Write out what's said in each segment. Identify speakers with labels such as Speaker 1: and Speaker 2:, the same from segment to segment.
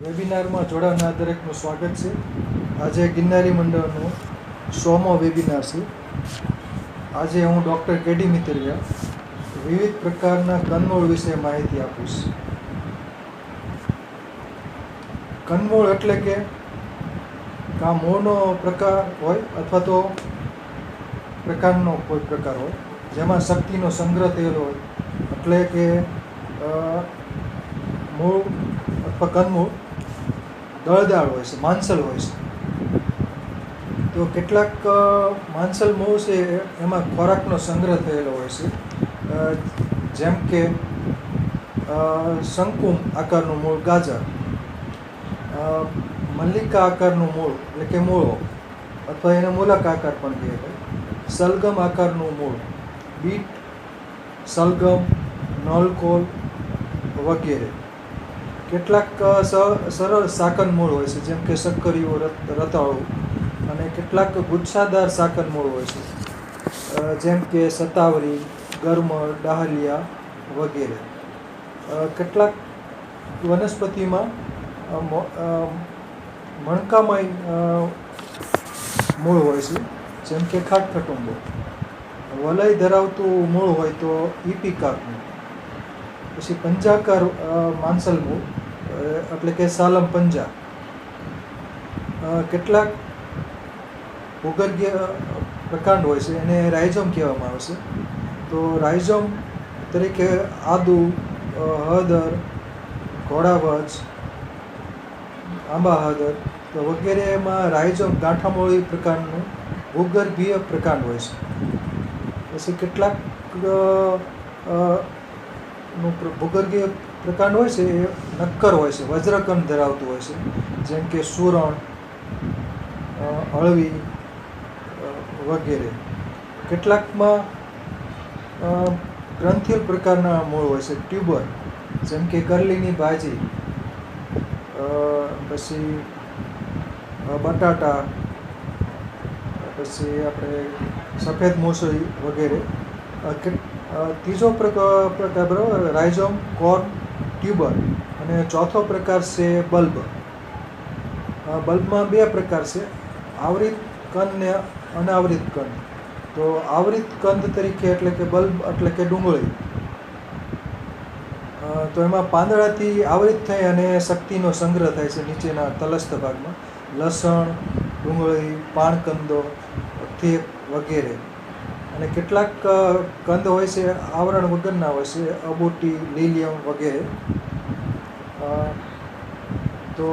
Speaker 1: વેબિનારમાં જોડાનાર દરેકનું સ્વાગત છે. આજે ગિરનારી મંડળનો 100મો વેબિનાર છે. આજે હું ડૉક્ટર કેડી મિત્તરિયા વિવિધ પ્રકારના કંદમૂળ વિશે માહિતી આપીશ. કંદમૂળ એટલે કે કાં મૂળનો પ્રકાર હોય અથવા તો પ્રકારનો કોઈ પ્રકાર હોય જેમાં શક્તિનો સંગ્રહ થયેલો હોય, એટલે કે મૂળ અથવા કંદમૂળ દળદાળ હોય છે, માંસલ હોય છે. તો કેટલાક માંસલ મૂળ છે એમાં ખોરાકનો સંગ્રહ થયેલો હોય છે, જેમ કે શંકુ આકારનું મૂળ ગાજર, મલ્લિકા આકારનું મૂળ એટલે કે મૂળો અથવા એને મૂલક આકાર પણ કહેવાય, સલગમ આકારનું મૂળ બીટ, સલગમ, નલકોલ વગેરે. કેટલાક સરળ સાકન મૂળ હોય છે, જેમ કે શક્કરિયું, રતાળું, અને કેટલાક ગુચ્છાદાર સાકન મૂળ હોય છે, જેમ કે સતાવરી, ગરમર, ડાહલિયા વગેરે. કેટલાક વનસ્પતિમાં મણકામય મૂળ હોય છે, જેમ કે ખાટખટુંબો. વલય ધરાવતું મૂળ હોય તો ઇપિકાકનું. પછી પંજાકાર માંસલ મૂળ એટલે કે સાલમ પંજા. કેટલાક ભૂગર્ભીય પ્રકાંડ હોય છે એને રાઇઝોમ કહેવામાં આવે છે. તો રાઇઝોમ તરીકે આદુ, હળદર, ઘોડાવજ, આંબા હળદર તો વગેરેમાં રાઇઝોમ ગાંઠામૂળી પ્રકારનું ભૂગર્ભીય પ્રકાંડ હોય છે. પછી કેટલાક ભૂગર્ભીય પ્રકાંડ હોય છે એ નક્કર હોય છે, વજ્રકણ ધરાવતું હોય છે, જેમ કે સુરણ, અળવી વગેરે. કેટલાકમાં ગ્રંથિલ પ્રકારના મૂળ હોય છે, ટ્યુબર, જેમ કે કરલીની ભાજી, પછી બટાટા, પછી આપણે સફેદ મોસળી વગેરે. ત્રીજો પ્રકાર બરાબર રાઇઝોમ, કોર્ન, ટ્યુબર. અને ચોથો પ્રકાર છે બલ્બ. બલ્બમાં બે પ્રકાર છે, આવૃત કંદ ને અનાવૃત કંદ. તો આવૃત કંદ તરીકે એટલે કે બલ્બ એટલે કે ડુંગળી, તો એમાં પાંદડાથી આવૃત થઈ અને શક્તિનો સંગ્રહ થાય છે નીચેના તલસ્થ ભાગમાં. લસણ, ડુંગળી, પાણકંદો, થેપ વગેરે. અને કેટલાક કંદ હોય છે આવરણ વગરના હોય છે, અબોટી, લીલિયમ વગેરે. તો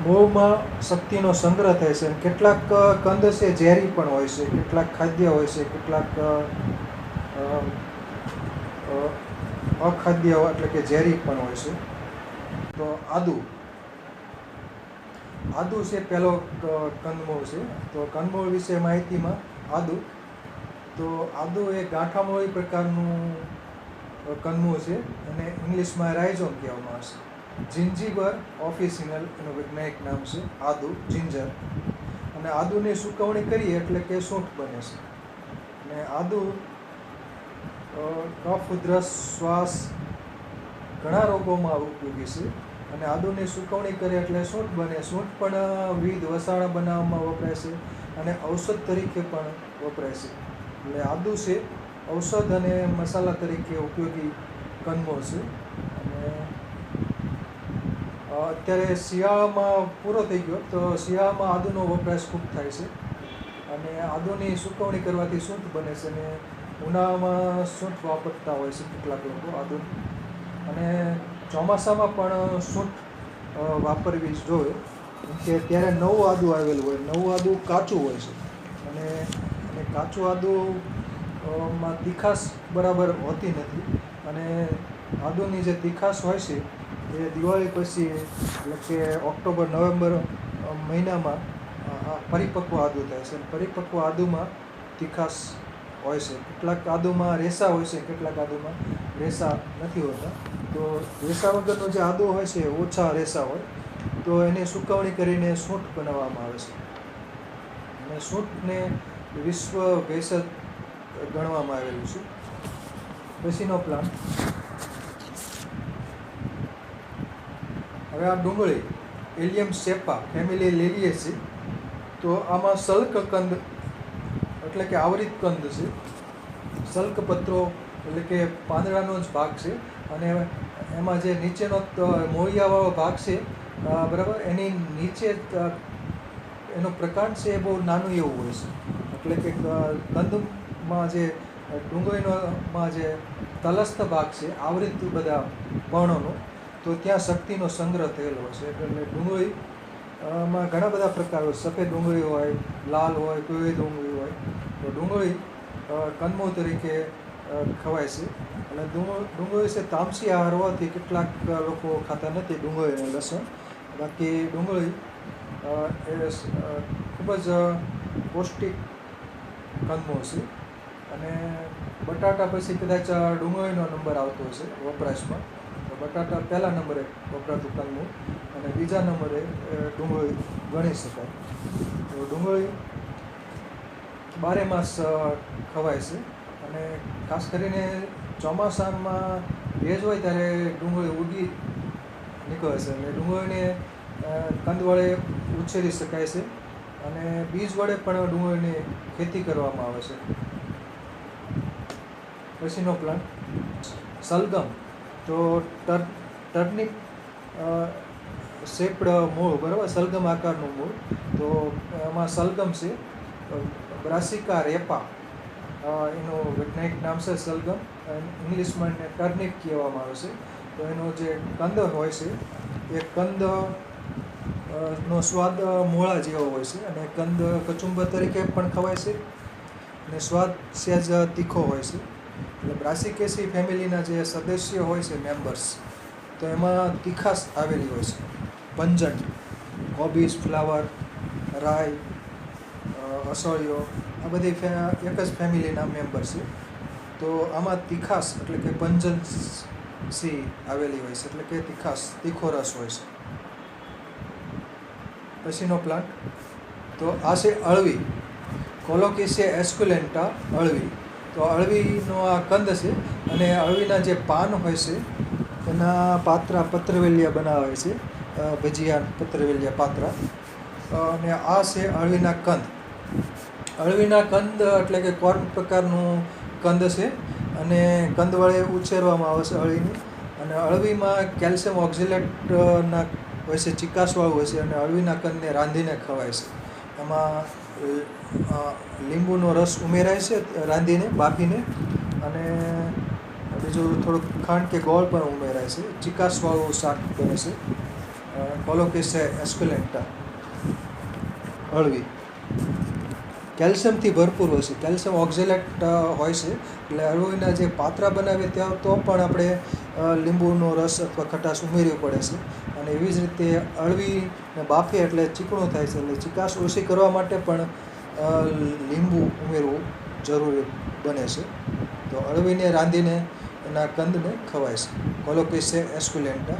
Speaker 1: મૂળમાં શક્તિનો સંગ્રહ થાય છે. કેટલાક કંદ છે ઝેરી પણ હોય છે, કેટલાક ખાદ્ય હોય છે, કેટલાક અખાદ્ય એટલે કે ઝેરી પણ હોય છે. તો આદુ છે પહેલો કંદમૂળ છે. તો કંદમૂળ વિશે માહિતીમાં આદુ એ ગાંઠામૂળી પ્રકારનું કંદમૂળ છે અને ઇંગ્લિશમાં રાઇઝોમ કહેવામાં આવે છે. જિંજીબર ઓફિસિનલ એનું વૈજ્ઞાનિક નામ છે, આદુ, જિંજર. અને આદુની સુકવણી કરીએ એટલે કે સૂંઠ બને છે. અને આદુ કફ, ઉધરસ, શ્વાસ ઘણા રોગોમાં ઉપયોગી છે. અને આદુની સુકવણી કરીએ એટલે સૂંઠ બને. સૂંઠ પણ વિવિધ વસાણા બનાવવામાં વપરાય છે અને ઔષધ તરીકે પણ વપરાય છે. એટલે આદુ છે ઔષધ અને મસાલા તરીકે ઉપયોગી કંદમૂળ છે. અને અત્યારે શિયાળામાં પૂરો થઈ ગયો તો શિયાળામાં આદુનો વપરાશ ખૂબ થાય છે. અને આદુની સુકવણી કરવાથી સૂંઠ બને છે. અને ઉનાળામાં સૂંઠ વાપરતા હોય છે કેટલાક લોકો આદુ. અને ચોમાસામાં પણ સૂંઠ વાપરવી જોઈએ, કે ત્યારે નવું આદુ આવેલું હોય, નવું આદુ કાચું હોય છે. અને કાચું આદુ માં તીખાશ બરાબર હોતી નથી. અને આદુની જે તીખાશ હોય છે એ દિવાળી પછી એટલે કે ઓક્ટોબર, નવેમ્બર મહિનામાં પરિપક્વ આદુ થાય છે. પરિપક્વ આદુમાં તીખાશ હોય છે. કેટલાક આદુમાં રેસા હોય છે, કેટલાક આદુમાં રેસા નથી હોતા. તો રેસા વગરનું જે આદુ હોય છે, ઓછા રેસા હોય, તો એની સુકવણી કરીને સૂંઠ બનાવવામાં આવે છે. અને સૂંઠને વિશ્વ ભેષજ ગણવામાં આવેલું છે. પછીનો પ્લાન્ટ હવે આ ડુંગળી એલિયમ સેપા ફેમિલી લેલિયેસી, તો આમાં સલ્કકંદ એટલે કે આવરિત કંદ છે. સલ્કપત્રો એટલે કે પાંદડાનો જ ભાગ છે, અને એમાં જે નીચેનો મોળિયાવાળો ભાગ છે, બરાબર, એની નીચે એનો પ્રકાંડ છે એ બહુ નાનું એવું હોય છે. એટલે કે કંદમાં જે ડુંગળીનોમાં જે તલસ્થ ભાગ છે આવૃત બધા પર્ણોનો, તો ત્યાં શક્તિનો સંગ્રહ થયેલો હોય છે. એટલે ડુંગળી માં ઘણા બધા પ્રકાર હોય. સફેદ ડુંગળી હોય, લાલ હોય, પીળી ડુંગળી હોય. તો ડુંગળી કંદમૂળ તરીકે ખવાય છે. અને ડુંગળી છે તામસી આહાર હોવાથી કેટલાક લોકો ખાતા નથી ડુંગળી અને લસણ. બાકી ડુંગળી એ ખૂબ જ પૌષ્ટિક કંદમૂળ છે. અને બટાટા પછી કદાચ ડુંગળીનો નંબર આવતો હશે વપરાશમાં. તો બટાટા પહેલા નંબરે વપરાતું કંદમૂળ, અને બીજા નંબરે ડુંગળી ગણી શકાય. તો ડુંગળી 12 માસ ખવાય છે. અને ખાસ કરીને ચોમાસામાં ભેજ હોય ત્યારે ડુંગળી ઉગી નીકળે છે. એટલે ડુંગળીને કંદ વડે ઉછેરી શકાય છે, અને બીજ વડે પણ ડુંગળીની ખેતી કરવામાં આવે છે. પછીનો પ્લાન્ટ સલગમ. તો ટર્નિપ શેપ્ડ મૂળ, બરાબર, સલગમ આકારનું મૂળ. તો એમાં સલગમ છે, બ્રાસિકા રેપા એનું વૈજ્ઞાનિક નામ છે સલગમ. ઇંગ્લિશમાં એને ટર્નિપ કહેવામાં આવે છે. તો એનો જે કંદ હોય છે એ કંદ નો સ્વાદ મોળા જેવો હોય છે, અને કંદ કચુંબર તરીકે પણ ખવાય છે, અને સ્વાદ સહેજ તીખો હોય છે. એટલે બ્રાસિકેસી ફેમિલીના જે સદસ્ય હોય છે, મેમ્બર્સ, તો એમાં તીખાશ આવેલી હોય છે. પંજન્ટ, કોબીજ, ફ્લાવર, રાઈ, અસળિયો, આ બધી એક જ ફેમિલીના મેમ્બર છે. તો આમાં તીખાશ એટલે કે પંજન્સી આવેલી હોય છે, એટલે કે તીખો રસ હોય છે. પછીનો પ્લાન્ટ તો આ છે અળવી, કોલોકેસિયા એસ્ક્યુલેન્ટા અળવી. તો અળવીનો આ કંદ છે, અને અળવીના જે પાન હોય છે એના પાત્રા પત્રવેલિયા બનાવે છે, ભજીયા પત્રવેલિયા પાત્રા. અને આ છે અળવીના કંદ. અળવીના કંદ એટલે કે કોર્ન પ્રકારનું કંદ છે, અને કંદ વડે ઉછેરવામાં આવે છે અળવીને. અને અળવીમાં કેલ્શિયમ ઓક્ઝેલેટના હોય છે, ચિકાસવાળું હોય છે, અને અળવીના કંદને રાંધીને ખવાય છે. એમાં લીંબુનો રસ ઉમેરાય છે રાંધીને, બાફીને, અને બીજું થોડુંક ખાંડ કે ગોળ પણ ઉમેરાય છે. ચિકાસવાળું શાક બને છે. કોલોકેસિયા એસ્ક્યુલેન્ટા અળવી કેલ્શિયમથી ભરપૂર હોય છે. કેલ્શિયમ ઓક્ઝેલેટ હોય છે. એટલે અળવીના જે પાત્રા બનાવીએ ત્યાં તો પણ આપણે લીંબુનો રસ અથવા ખટાશ ઉમેરવી પડે છે. અને એવી જ રીતે અળવીને બાફીએ એટલે ચીકણું થાય છે. એટલે ચિકાશ ઓછી કરવા માટે પણ લીંબુ ઉમેરવું જરૂરી બને છે. તો અળવીને રાંધીને એના કંદને ખવાય છે. કોલોકેસિયા એસ્ક્યુલેન્ટા.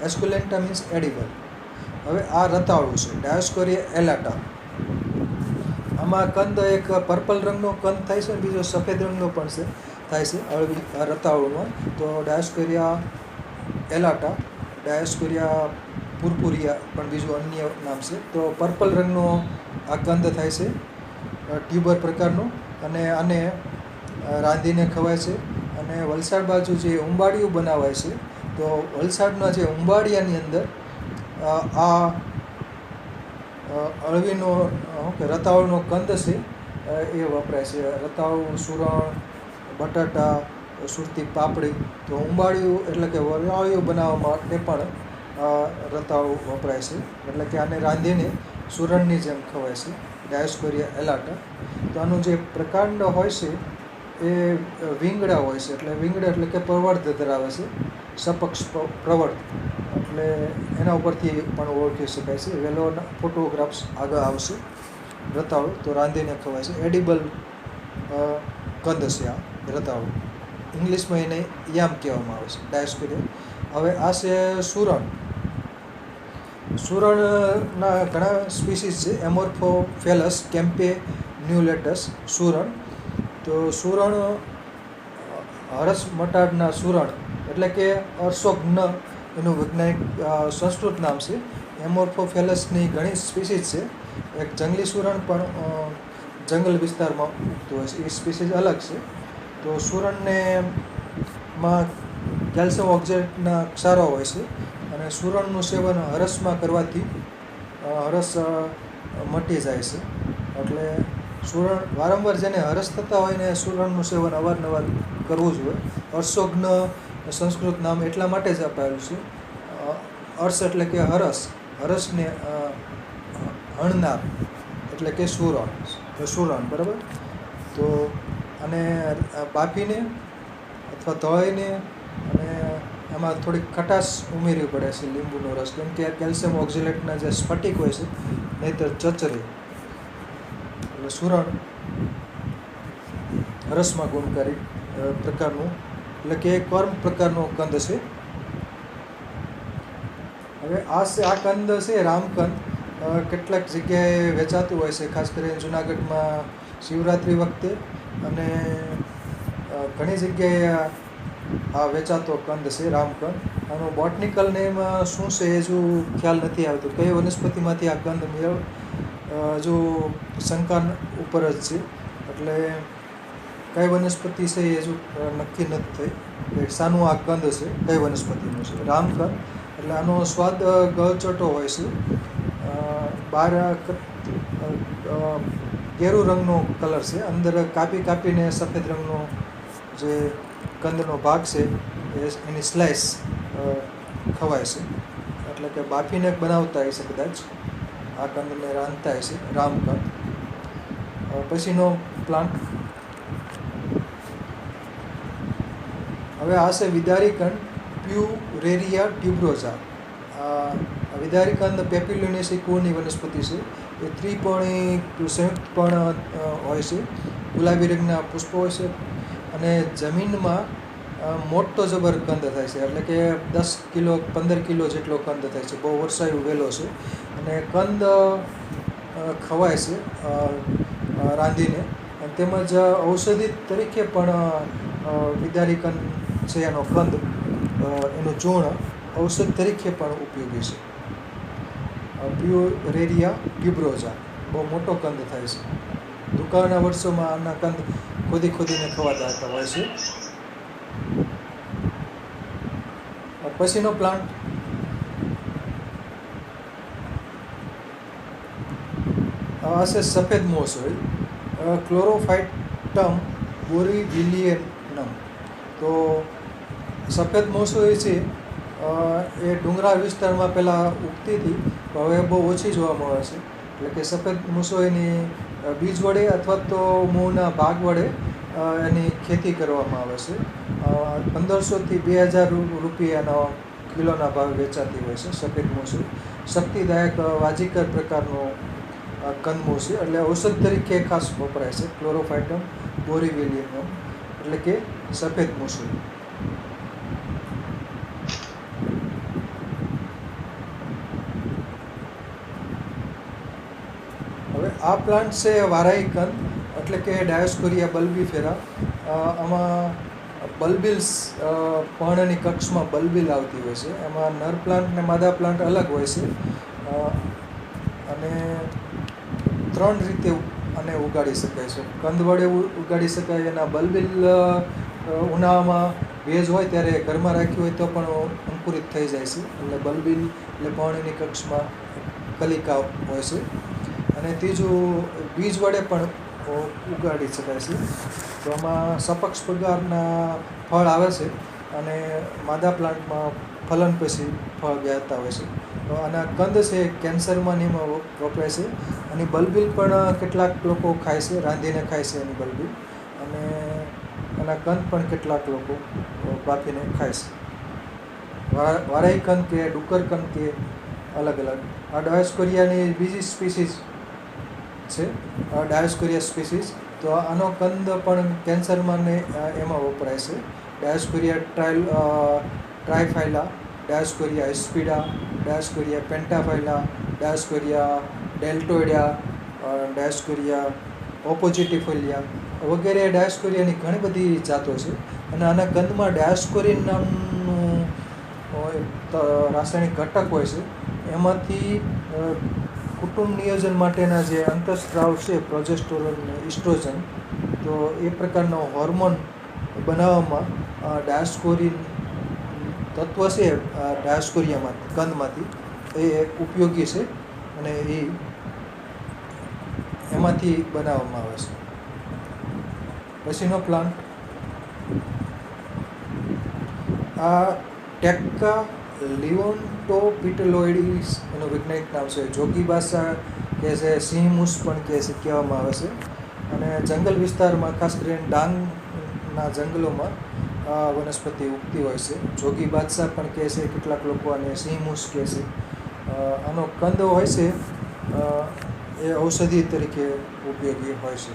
Speaker 1: એસ્ક્યુલેન્ટા મીન્સ એડિબલ. હવે આ રતાળું છે, ડાયોસ્કોરિયા એલાટા. આમાં કંદ એક પર્પલ રંગનો કંદ થાય છે, અને બીજો સફેદ રંગનો પણ છે થાય છે અળવી રતાળુમાં. તો ડાયોસ્કોરિયા એલાટા, ડાયોસ્કોરિયા પુરપુરિયા પણ બીજું અન્ય નામ છે. તો પર્પલ રંગનો આ કંદ થાય છે, ટ્યુબર પ્રકારનો, અને આને રાંધીને ખવાય છે. અને વલસાડ બાજુ જે ઉંબાડિયું બનાવાય છે, તો વલસાડના જે ઉંબાડિયાની અંદર આ અળવીનો રતાળુનો કંદ છે એ વપરાય છે. રતાળું, સુરણ, બટાટા, સુરતી પાપડી. તો ઉંબાડિયું એટલે કે વરિયાળીયું બનાવવા માટે પણ રતાળું વપરાય છે. એટલે કે આને રાંધીને સુરણની જેમ ખવાય છે. ડાયોસ્કોરિયા એલાટા. તો આનું જે પ્રકાંડ હોય છે એ વિંગડા હોય છે. એટલે વિંગડા એટલે કે પ્રવર્ધ ધરાવે છે, સપક્ષ પ્રવર્ધ. એટલે એના ઉપરથી પણ ઓળખી શકાય છે. વેલોના ફોટોગ્રાફ્સ આગળ આવશે. રતાળું તો રાંધીને ખવાય છે. એડિબલ કંદ છે આ રતાળું. ઇંગ્લિશમાં એને યામ કહેવામાં આવે છે, ડાયોસ્કોરિયા. હવે આ છે સુરણ. સુરણના ઘણા સ્પીસીસ છે. એમોર્ફોફેલસ કેમ્પેન્યુલેટસ સુરણ. તો સુરણ હરસ મટાડના સુરણ એટલે કે અર્શોગ્ન એનું વૈજ્ઞાનિક સંસ્કૃત નામ છે. એમોર્ફોફેલસની ઘણી સ્પીસીઝ છે. એક જંગલી સુરણ પણ જંગલ વિસ્તારમાં ઉગતું હોય છે, એ સ્પીસીઝ અલગ છે. તો સુરણને માં કેલ્શિયમ ઓક્ઝેલેટના ક્ષારો હોય છે, અને સુરણનું સેવન હરસમાં કરવાથી હરસ મટી જાય છે. એટલે સુરણ વારંવાર જેને હરસ થતા હોય ને સુરણનું સેવન અવારનવાર કરવું જોઈએ. અર્શોગ્ન સંસ્કૃત નામ એટલા માટે જ અપાયેલું છે. અર્શ એટલે કે હરસ, હરસને હણનાર એટલે કે સુરણ, બરાબર. તો અને બાફીને અથવા ધોઈને અને એમાં થોડીક ખટાશ ઉમેરવી પડે છે, લીંબુનો રસ, કેમ કે કેલ્શિયમ ઓક્ઝેલેટના જે સ્ફટિક હોય છે નહીંતર ચચરે. એટલે સુરણ રસમાં ગુણકારી પ્રકારનું, એટલે કે કર્મ પ્રકારનો કંદ છે. હવે આ કંદ છે રામકંદ, કેટલાક જગ્યાએ વેચાતું હોય છે, ખાસ કરીને જુનાગઢમાં શિવરાત્રિ વખતે, અને ઘણી જગ્યાએ આ વેચાતો કંદ છે રામકંદ. આનો બોટનિકલ નેમ શું છે એ હજુ ખ્યાલ નથી આવતો, કઈ વનસ્પતિમાંથી આ કંદ હજુ શંકા ઉપર જ છે. એટલે કઈ વનસ્પતિ છે એ હજુ નક્કી નથી થઈ કે શાનું આ કંદ છે, કઈ વનસ્પતિનું છે રામકંદ. એટલે આનો સ્વાદ ગળચટો હોય છે. બહાર ગેરુ રંગનો કલર છે, અંદર કાપીને સફેદ રંગનો જે કંદનો ભાગ છે એની સ્લાઇસ ખવાય છે. એટલે કે બાફીને બનાવતા હશે કદાચ, આ કંદને રાંધતા હશે રામકંદ. પછીનો પ્લાન્ટ હવે આ છે વિદારીકંદ, પ્યુરેરિયા ટ્યુબ્રોઝા. વિદારીકંદ પેપિલોનેસી કુળની વનસ્પતિ છે. એ ત્રિપર્ણી સંયુક્ત પણ હોય છે, ગુલાબી રંગના પુષ્પો હોય છે, અને જમીનમાં મોટો જબર કંદ થાય છે. એટલે કે 10 કિલો 15 કિલો જેટલો કંદ થાય છે, બહુ વર્ષાયુ વેલો છે. અને કંદ ખવાય છે રાંધીને, અને તેમજ ઔષધિ તરીકે પણ વિદારીકંદ છે એનો કંદ, એનું ચૂર્ણ ઔષધ તરીકે પણ ઉપયોગી છે. પ્યુરેરિયા ટ્યુબ્રોઝા બહુ મોટો કંદ થાય છે. દુકાળના વર્ષોમાં આના કંદ ખોદીને ખવાતા હતા હોય છે. પછીનો પ્લાન્ટ આ છે સફેદ મોસોઈ, ક્લોરોફાઇટમ બોરીવિલિયનમ. તો સફેદ મોસોઈ છે એ ડુંગરાળ વિસ્તારમાં પહેલાં ઉગતી હતી, હવે બહુ ઓછી જોવા મળે છે. એટલે કે સફેદ મોસોઈની બીજ વડે અથવા તો મૂળના ભાગ વડે એની ખેતી કરવામાં આવે છે. 1500થી 2000 રૂપિયાના કિલોના ભાવે વેચાતી હોય છે સફેદ મોસોઈ. શક્તિદાયક વાજીકર પ્રકારનો કંદમૂળ છે, એટલે ઔષધ તરીકે ખાસ વપરાય છે. ક્લોરોફાઇટમ બોરીવિલિયનમ એટલે કે સફેદ મોસોઈ. હવે આ પ્લાન્ટ છે વારાઈ કંદ, એટલે કે ડાયોસ્કોરિયા બલ્બીફેરા. આમાં બલ્બિલ્સ પર્ણની કક્ષમાં બલ્બિલ આવતી હોય છે. એમાં નર પ્લાન્ટ ને માદા પ્લાન્ટ અલગ હોય છે, અને 3 રીતે આને ઉગાડી શકાય છે. કંદ વડે ઉગાડી શકાય, એના બલ્બિલ ઉનાળામાં ભેજ હોય ત્યારે ઘરમાં રાખ્યું હોય તો પણ અંકુરિત થઈ જાય છે. એટલે બલ્બિલ એટલે પર્ણની કક્ષમાં કલિકા હોય છે. અને ત્રીજું બીજ વડે પણ ઉગાડી શકાય છે. તો આમાં સપક્ષ પ્રકારના ફળ આવે છે, અને માદા પ્લાન્ટમાં ફલન પછી ફળ બેહતા હોય છે. તો આના કંદ છે કેન્સરમાં એમાં વપરાય છે. અને બલ્બિલ પણ કેટલાક લોકો ખાય છે, રાંધીને ખાય છે એની બલ્બિલ. અને આના કંદ પણ કેટલાક લોકો બાફીને ખાય છે. વારાઈ કંદ કે ડુક્કર કંદ કે અલગ અલગ. આ ડાયોસ્કોરિયાની બીજી સ્પીસીઝ છે, ડાયોસ્કોરિયા સ્પીસીઝ. તો આનો કંદ પણ કેન્સરમાં ને એમાં વપરાય છે. ડાયોસ્કોરિયા ટ્રાયફાઇલા, ડાયોસ્કોરિયા એસ્પિડા, ડાયોસ્કોરિયા પેન્ટાફાઇલા, ડાયોસ્કોરિયા ડેલ્ટોઇડા, ડાયોસ્કોરિયા ઓપોઝિટિફોલિયા વગેરે ડાયોસ્કોરિયાની ઘણી બધી જાતો છે. અને આના કંદમાં ડાયોસ્કોરિન નામનું રાસાયણિક ઘટક હોય છે એમાંથી કુટુંબ નિયોજન માટેના જે અંતઃસ્ત્રાવ છે પ્રોજેસ્ટેરોન અને ઇસ્ટ્રોજન, તો એ પ્રકારનો હોર્મોન બનાવવામાં ડાયોસ્કોરિન તત્વ છે ડાયોસ્કોરિયામાં કંદમાંથી એ ઉપયોગી છે અને એમાંથી બનાવવામાં આવે છે. પછીનો પ્લાન્ટ આ ટેક્કા લિઓન્ટોપિટલોઇડિસ એનું વૈજ્ઞાનિક નામ છે. જોગી ભાષા કહે છે, સિંહ મૂસ પણ કહેવામાં આવે છે. અને જંગલ વિસ્તારમાં ખાસ કરીને ડાંગના જંગલોમાં આ વનસ્પતિ ઉગતી હોય છે. જોગી બાદશાહ પણ કહે છે કેટલાક લોકો, અને સિંહ મૂસ કહે છે. આનો કંદ હોય છે એ ઔષધિ તરીકે ઉપયોગી હોય છે.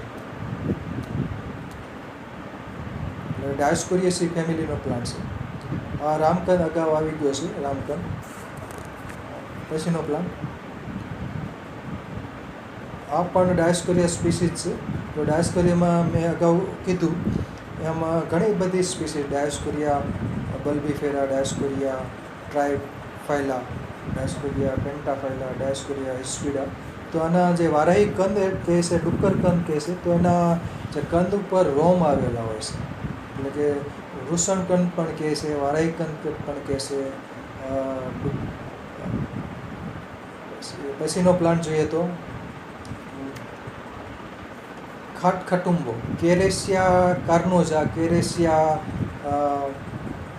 Speaker 1: ડાયોસ્કોરિયેસી ફેમિલીનો પ્લાન્ટ છે. આ રામકંદ અગાઉ આવી ગયો છે, રામકંદ. પછીનો પ્લાન્ટ આ પણ ડાયોસ્કોરિયા સ્પીસીસ છે. તો ડાયોસ્કોરિયામાં મેં અગાઉ કીધું એમાં ઘણી બધી સ્પીસીસ, ડાયોસ્કોરિયા બલ્બીફેરા, ડાયોસ્કોરિયા ટ્રાઇફાઇલા, ડાયોસ્કોરિયા પેન્ટાફાઇલા, ડાયોસ્કોરિયા હિસ્પિડા. તો આના જે વારાહી કંદ કહે છે, ડુક્કર કંદ કહે છે, તો એના જે કંદ ઉપર રોમ આવેલા હોય છે, એટલે કે વૃષણ કંદ પણ કહે છે, વારાહી કંદ પણ કહે છે. પછીનો પ્લાન્ટ જોઈએ તો ખાટખટુંબો, કેરેસિયા કાર્નોઝા, કેરેસિયા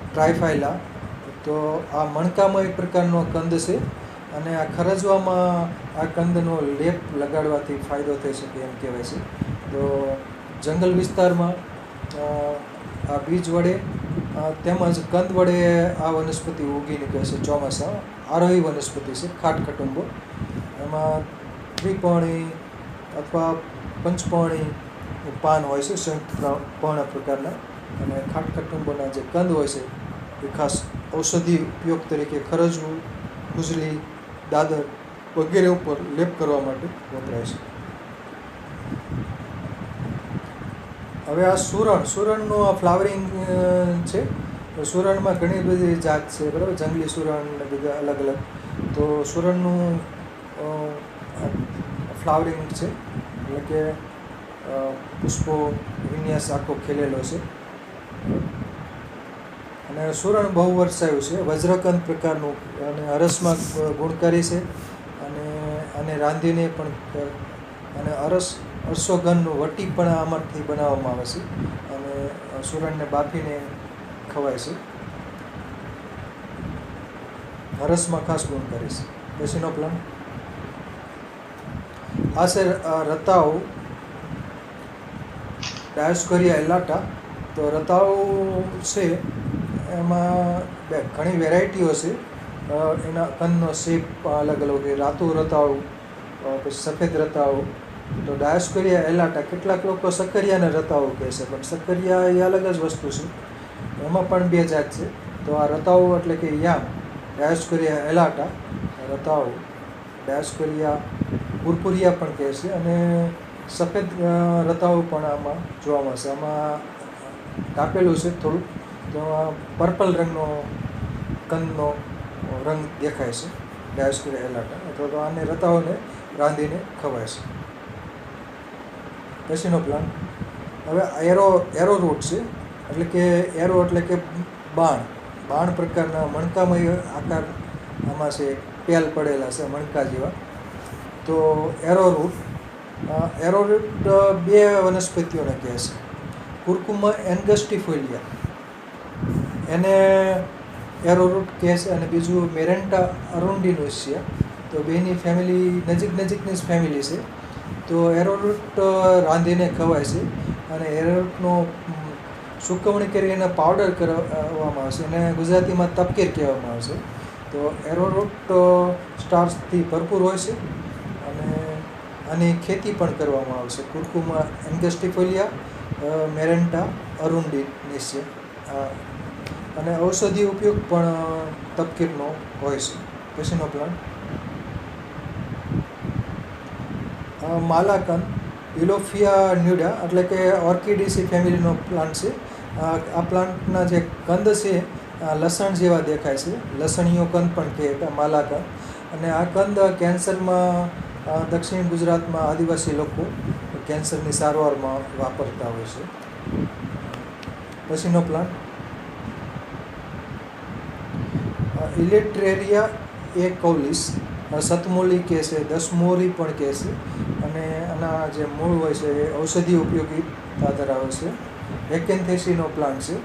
Speaker 1: ટ્રાઇફાઇલા. તો આ મણકામય પ્રકારનો કંદ છે અને આ ખરજવામાં આ કંદનો લેપ લગાડવાથી ફાયદો થઈ શકે એમ કહેવાય છે. તો જંગલ વિસ્તારમાં આ બીજ વડે તેમજ કંદ વડે આ વનસ્પતિ ઉગી નીકળે છે ચોમાસા. આરોહી વનસ્પતિ છે ખાટખટુંબો. એમાં ત્રિપર્ણી અથવા પંચપર્ણી પાન હોય છે, સંયુક્ત પર્ણ પ્રકારના. અને ખાટખટુંબોના જે કંદ હોય છે એ ખાસ ઔષધિ ઉપયોગ તરીકે ખરજવું, ખુજલી, દાદર વગેરે ઉપર લેપ કરવા માટે વપરાય છે. હવે આ સુરણનું આ ફ્લાવરિંગ છે. તો સુરણમાં ઘણી બધી જાત છે, બરાબર, જંગલી સુરણ ને બધા અલગ અલગ. તો સુરણનું ફ્લાવરિંગ છે, એટલે કે પુષ્પો વિન્યાસ આખો ખીલેલો છે. અને સુરણ બહુ વર્ષાયું છે, વજ્રકંદ પ્રકારનું, અને અરસમાં ગુણકારી છે. અને રાંધીને પણ, અને અરસોગનનું વટી પણ આમાંથી બનાવવામાં આવે છે. અને સુરણને બાફીને ખવાય છે. હરસમાં ખાસ ગુણકારી છે. પછીનો પ્લાન્ટ આ છે રતાઉ, ડાયોસ્કોરિયા એલાટા. તો રતાઉ છે એમાં ઘણી વેરાયટીઓ છે. એના કંદનો શેપ અલગ અલગ હોય. રાતુ રતાઉ, પછી સફેદ રતાઉ. તો ડાયોસ્કોરિયા એલાટા, કેટલાક લોકો સક્કરિયાને રતાઉ કહે છે, પણ સક્કરિયા એ અલગ જ વસ્તુ છે. એમાં પણ બે જાત છે. તો આ રતાઉ એટલે કે યામ, ડાયોસ્કોરિયા એલાટા રતાઉ, ડાયોસ્કોરિયા પુરપુરિયા પણ કહે છે. અને સફેદ રતાઉ પણ આમાં જોવા મળશે. આમાં કાપેલું છે થોડુંક, તો પર્પલ રંગનો કંદનો રંગ દેખાય છે ડાયોસ્કોરિયા એલાટા. અથવા તો આને રતાઉને રાંધીને ખવાય છે. પછીનો પ્લાન્ટ હવે એરોરૂટ છે, એટલે કે એરો એટલે કે બાણ પ્રકારના મણકામય આકાર આમાં છે, પેલ પડેલા છે મણકા જેવા. તો એરોરૂટ બે વનસ્પતિઓને કહે છે. કુર્કુમા એન્ગસ્ટિફોલિયા એને એરોરૂટ કહે છે, અને બીજું મેરેન્ટા અરુન્ડિનોસિયા. તો બેની ફેમિલી નજીકની જ ફેમિલી છે. તો એરોરૂટ રાંધીને ખવાય છે, અને એરોરૂટનો સુકવણી કરી એને પાવડર કરવામાં આવે છે. એને ગુજરાતીમાં તપકીર કહેવામાં આવે છે. તો એરોરૂટ સ્ટાર્ચથી ભરપૂર હોય છે, અને આની ખેતી પણ કરવામાં આવે છે. કુર્કુમા એન્ગસ્ટિફોલિયા, મેરેન્ટા અરુન્ડિનેસિયા. અને ઔષધીય ઉપયોગ પણ તપકીરનો હોય છે. પછીનો પ્લાન્ટ માલાકંદ, ઇલોફિયા ન્યુડા, એટલે કે ઓર્કિડેસી ફેમિલીનો પ્લાન્ટ છે. આ પ્લાન્ટના જે કંદ છે લસણ જેવા દેખાય છે, લસણીયો કંદ પણ કહે કે માલાકંદ. અને આ કંદ કેન્સરમાં દક્ષિણ ગુજરાતમાં આદિવાસી લોકો કેન્સરની સારવારમાં વાપરતા હોય છે. પછીનો પ્લાન્ટ ઇલેટ્રેરિયા એકૌલિસ, સતમૂલી કહે છે, દસમોરી પણ કહે છે. અને આના જે મૂળ હોય છે એ ઔષધીય ઉપયોગીતા ધરાવે છે. એકેન્થેસીનો પ્લાન્ટ છે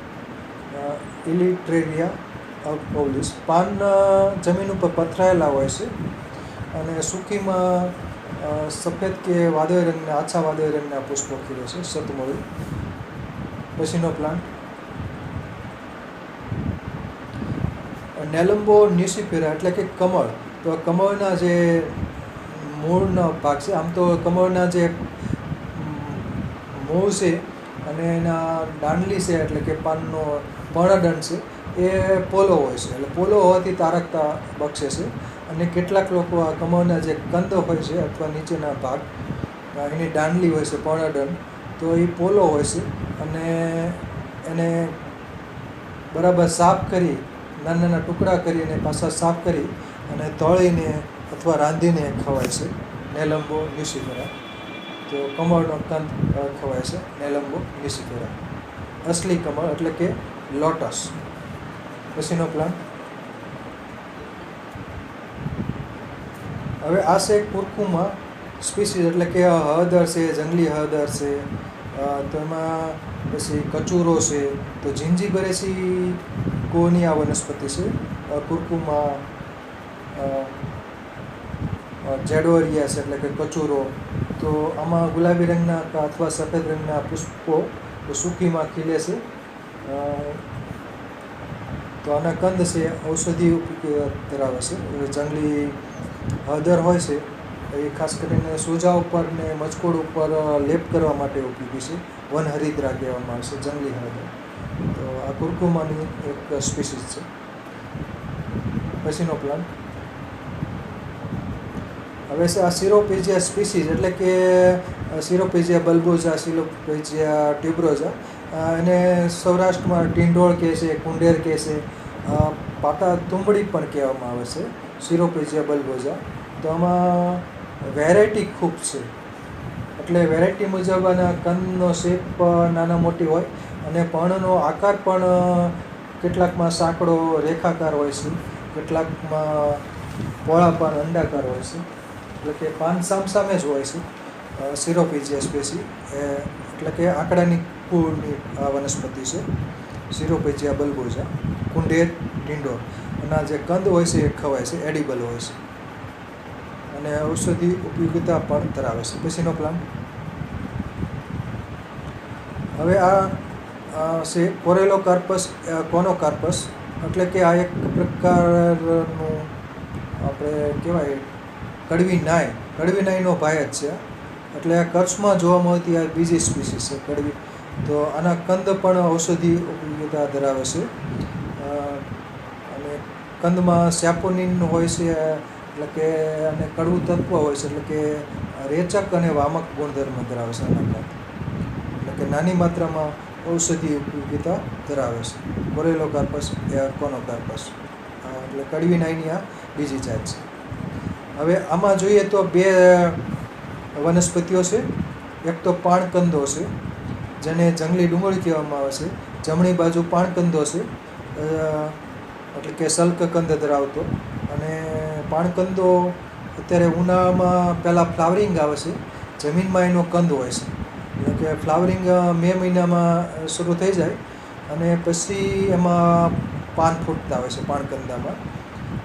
Speaker 1: ઇલિટ્રેરિયા એકૌલિસ. પાન જમીન ઉપર પથરાયેલા હોય છે અને સૂકીમાં સફેદ કે વાદળી રંગના, આછા વાદળી રંગના પુષ્પો ખીલે છે, સતમૂળી. પછીનો પ્લાન્ટ નેલમ્બો ન્યુસિફેરા એટલે કે કમળ. તો કમળના જે મૂળનો ભાગ છે, આમ તો કમળના જે મૂળ છે અને એના દાંડલી છે એટલે કે પાનનો પર્ણદંડ છે એ પોલો હોય છે. એટલે પોલો હોવાથી તારકતા બક્ષે છે. અને કેટલાક લોકો આ કમળના જે કંદ હોય છે અથવા નીચેના ભાગ, એની દાંડલી હોય છે, પર્ણદંડ, તો એ પોલો હોય છે. અને એને બરાબર સાફ કરી, નાના નાના ટુકડા કરીને પાછા સાફ કરી અને તળીને અથવા રાંધીને ખવાય છે, નેલમ્બો ન્યુસિફેરા. તો કમળનો કંદ ખવાય છે, નેલમ્બો ન્યુસિફેરા. અસલી કમળ એટલે કે લોટસ. પછીનો પ્લાન્ટ હવે આ છે કુરકુમા સ્પીસીસ એટલે કે હળદર છે, જંગલી હળદર છે. તો એમાં પછી કચુરો છે, તો જિંજીબરેસી કોની આ વનસ્પતિ છે. કુરકુમા જેડોરિયાસ એટલે કે કચુરો. તો આમાં ગુલાબી રંગના અથવા સફેદ રંગના પુષ્પો સૂકીમાં ખીલે છે. તો આના કંદ છે ઔષધીય ઉપયોગ ધરાવે છે. જંગલી હળદર હોય છે એ ખાસ કરીને સોજા ઉપર ને મચકોડ ઉપર લેપ કરવા માટે ઉપયોગી છે. વનહરિદ્રા કહેવામાં આવે છે જંગલી હળદર. તો આ કુરકુમાની એક સ્પીસીસ છે. પછીનો પ્લાન્ટ હવે છે આ સિરોપેજિયા સ્પીસીસ એટલે કે સિરોપેજિયા બલ્બોઝા, સિરોપેજિયા ટ્યુબ્રોઝા. એને સૌરાષ્ટ્રમાં ટીંડોળ કહે છે, કુંડેર કહે છે, પાટા તુંબડી પણ કહેવામાં આવે છે, સિરોપેજિયા બલ્બોઝા. તો આમાં વેરાયટી ખૂબ છે. એટલે વેરાયટી મુજબ આના કંદનો શેપ નાના મોટી હોય અને પર્ણનો આકાર પણ કેટલાકમાં સાંકડો રેખાકાર હોય છે, કેટલાકમાં પોળા પાન અંડાકાર હોય છે. એટલે કે પાન સામસામે જ હોય છે. સિરોપેજિયા સ્પેસી એટલે કે આંકડાની કુળની આ વનસ્પતિ છે, સિરોપેજિયા બલ્બોઝા, કુંડેર, ટીંડોળ. એના જે કંદ હોય છે એ ખવાય છે, એડિબલ હોય છે અને ઔષધિ ઉપયોગિતા પણ ધરાવે છે. પછીનો પ્લાન્ટ હવે આ છે કોરેલોકાર્પસ કોનોકાર્પસ એટલે કે આ એક પ્રકારનું આપણે કહેવાય કડવી નાઈનો ભાઈ જ છે. એટલે આ કચ્છમાં જોવા મળતી આ બીજી સ્પીસીસ છે કડવી. તો આના કંદ પણ ઔષધિ ઉપયોગિતા ધરાવે છે. અને કંદમાં સેપોનિન હોય છે એટલે કે અને કડવું તત્વ હોય છે એટલે કે રેચક અને વામક ગુણધર્મ ધરાવે છે આના કંદ. એટલે કે નાની માત્રામાં ઔષધિ ઉપયોગિતા ધરાવે છે. કોરેલોકાર્પસ કોનોકાર્પસ એટલે કડવી નાઈની આ બીજી જાત છે. હવે આમાં જોઈએ તો બે વનસ્પતિઓ છે. એક તો પાણકંદો છે જેને જંગલી ડુંગળી કહેવામાં આવે છે. જમણી બાજુ પાણકંદો છે એટલે કે સલ્કકંદ ધરાવતો. અને પાણકંદો અત્યારે ઉનાળામાં પહેલાં ફ્લાવરિંગ આવે છે, જમીનમાં એનો કંદ હોય છે. એટલે કે ફ્લાવરિંગ મે મહિનામાં શરૂ થઈ જાય અને પછી એમાં પાન ફૂટતા હોય છે પાણકંદામાં.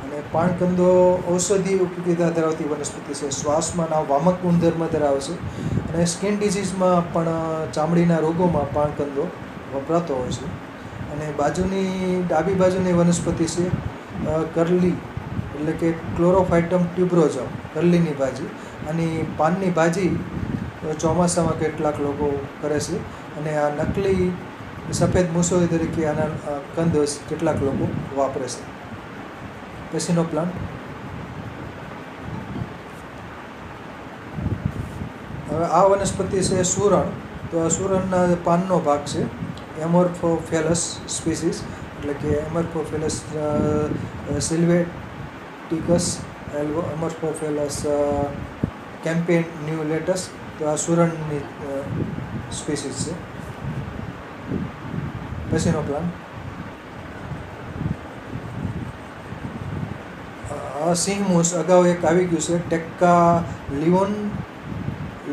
Speaker 1: અને પાણકંદો ઔષધિ ઉપયોગિતા ધરાવતી વનસ્પતિ છે. શ્વાસમાં વામક ગુણધર્મ ધરાવે છે અને સ્કિન ડિઝીઝમાં પણ ચામડીના રોગોમાં પાણકંદો વપરાતો હોય છે. અને ડાબી બાજુની વનસ્પતિ છે કરલી એટલે કે ક્લોરોફાઇટમ ટ્યુબ્રોઝમ, કરલીની ભાજી. આની પાનની ભાજી ચોમાસામાં કેટલાક લોકો કરે છે અને આ નકલી સફેદ મૂસોળી તરીકે આના કંદ કેટલાક લોકો વાપરે છે. પછીનો પ્લાન્ટ હવે આ વનસ્પતિ છે સુરણ. તો આ સુરણના પાનનો ભાગ છે, એમોર્ફોફેલસ સ્પીસીસ. એટલે કે એમર્કોફિલસ સિલ્વેટિકસ, એમર્કોફિલસ કેમ્પેન્યુલેટસ. તો આ સુરણની સ્પીસીસ છે. પછીનો પ્લાન્ટ સિંહ મૂસ. અગાઉ એક આવી ગયું છે ટેક્કા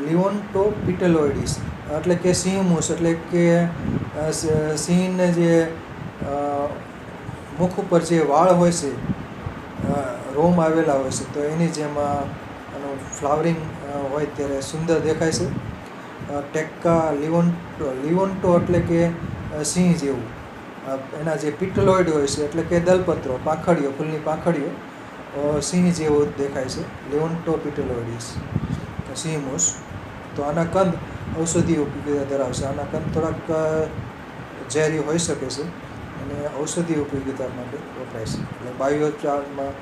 Speaker 1: લિઓન્ટોપિટેલોઇડિસ, એટલે કે સિંહ મૂસ. એટલે કે સિંહને જે મુખ ઉપર જે વાળ હોય છે, રોમ આવેલા હોય છે, તો એની જેમ આનું ફ્લાવરિંગ હોય ત્યારે સુંદર દેખાય છે. ટેક્કા લિઓન્ટો એટલે કે સિંહ જેવું. એના જે પિટલોઇડ હોય છે એટલે કે દલપત્રો, પાંખડીઓ, ફૂલની પાંખડીઓ સિંહ જેવો દેખાય છે. લિઓન્ટોપિટેલોઇડિસ સિંહ મૂસ. તો આના કંદ ઔષધીય ઉપયોગિતા ધરાવશે. આના કંદ થોડાક ઝેરી હોઈ શકે છે અને ઔષધીય ઉપયોગિતા માટે વપરાય છે. એટલે બાહ્યચારમાં,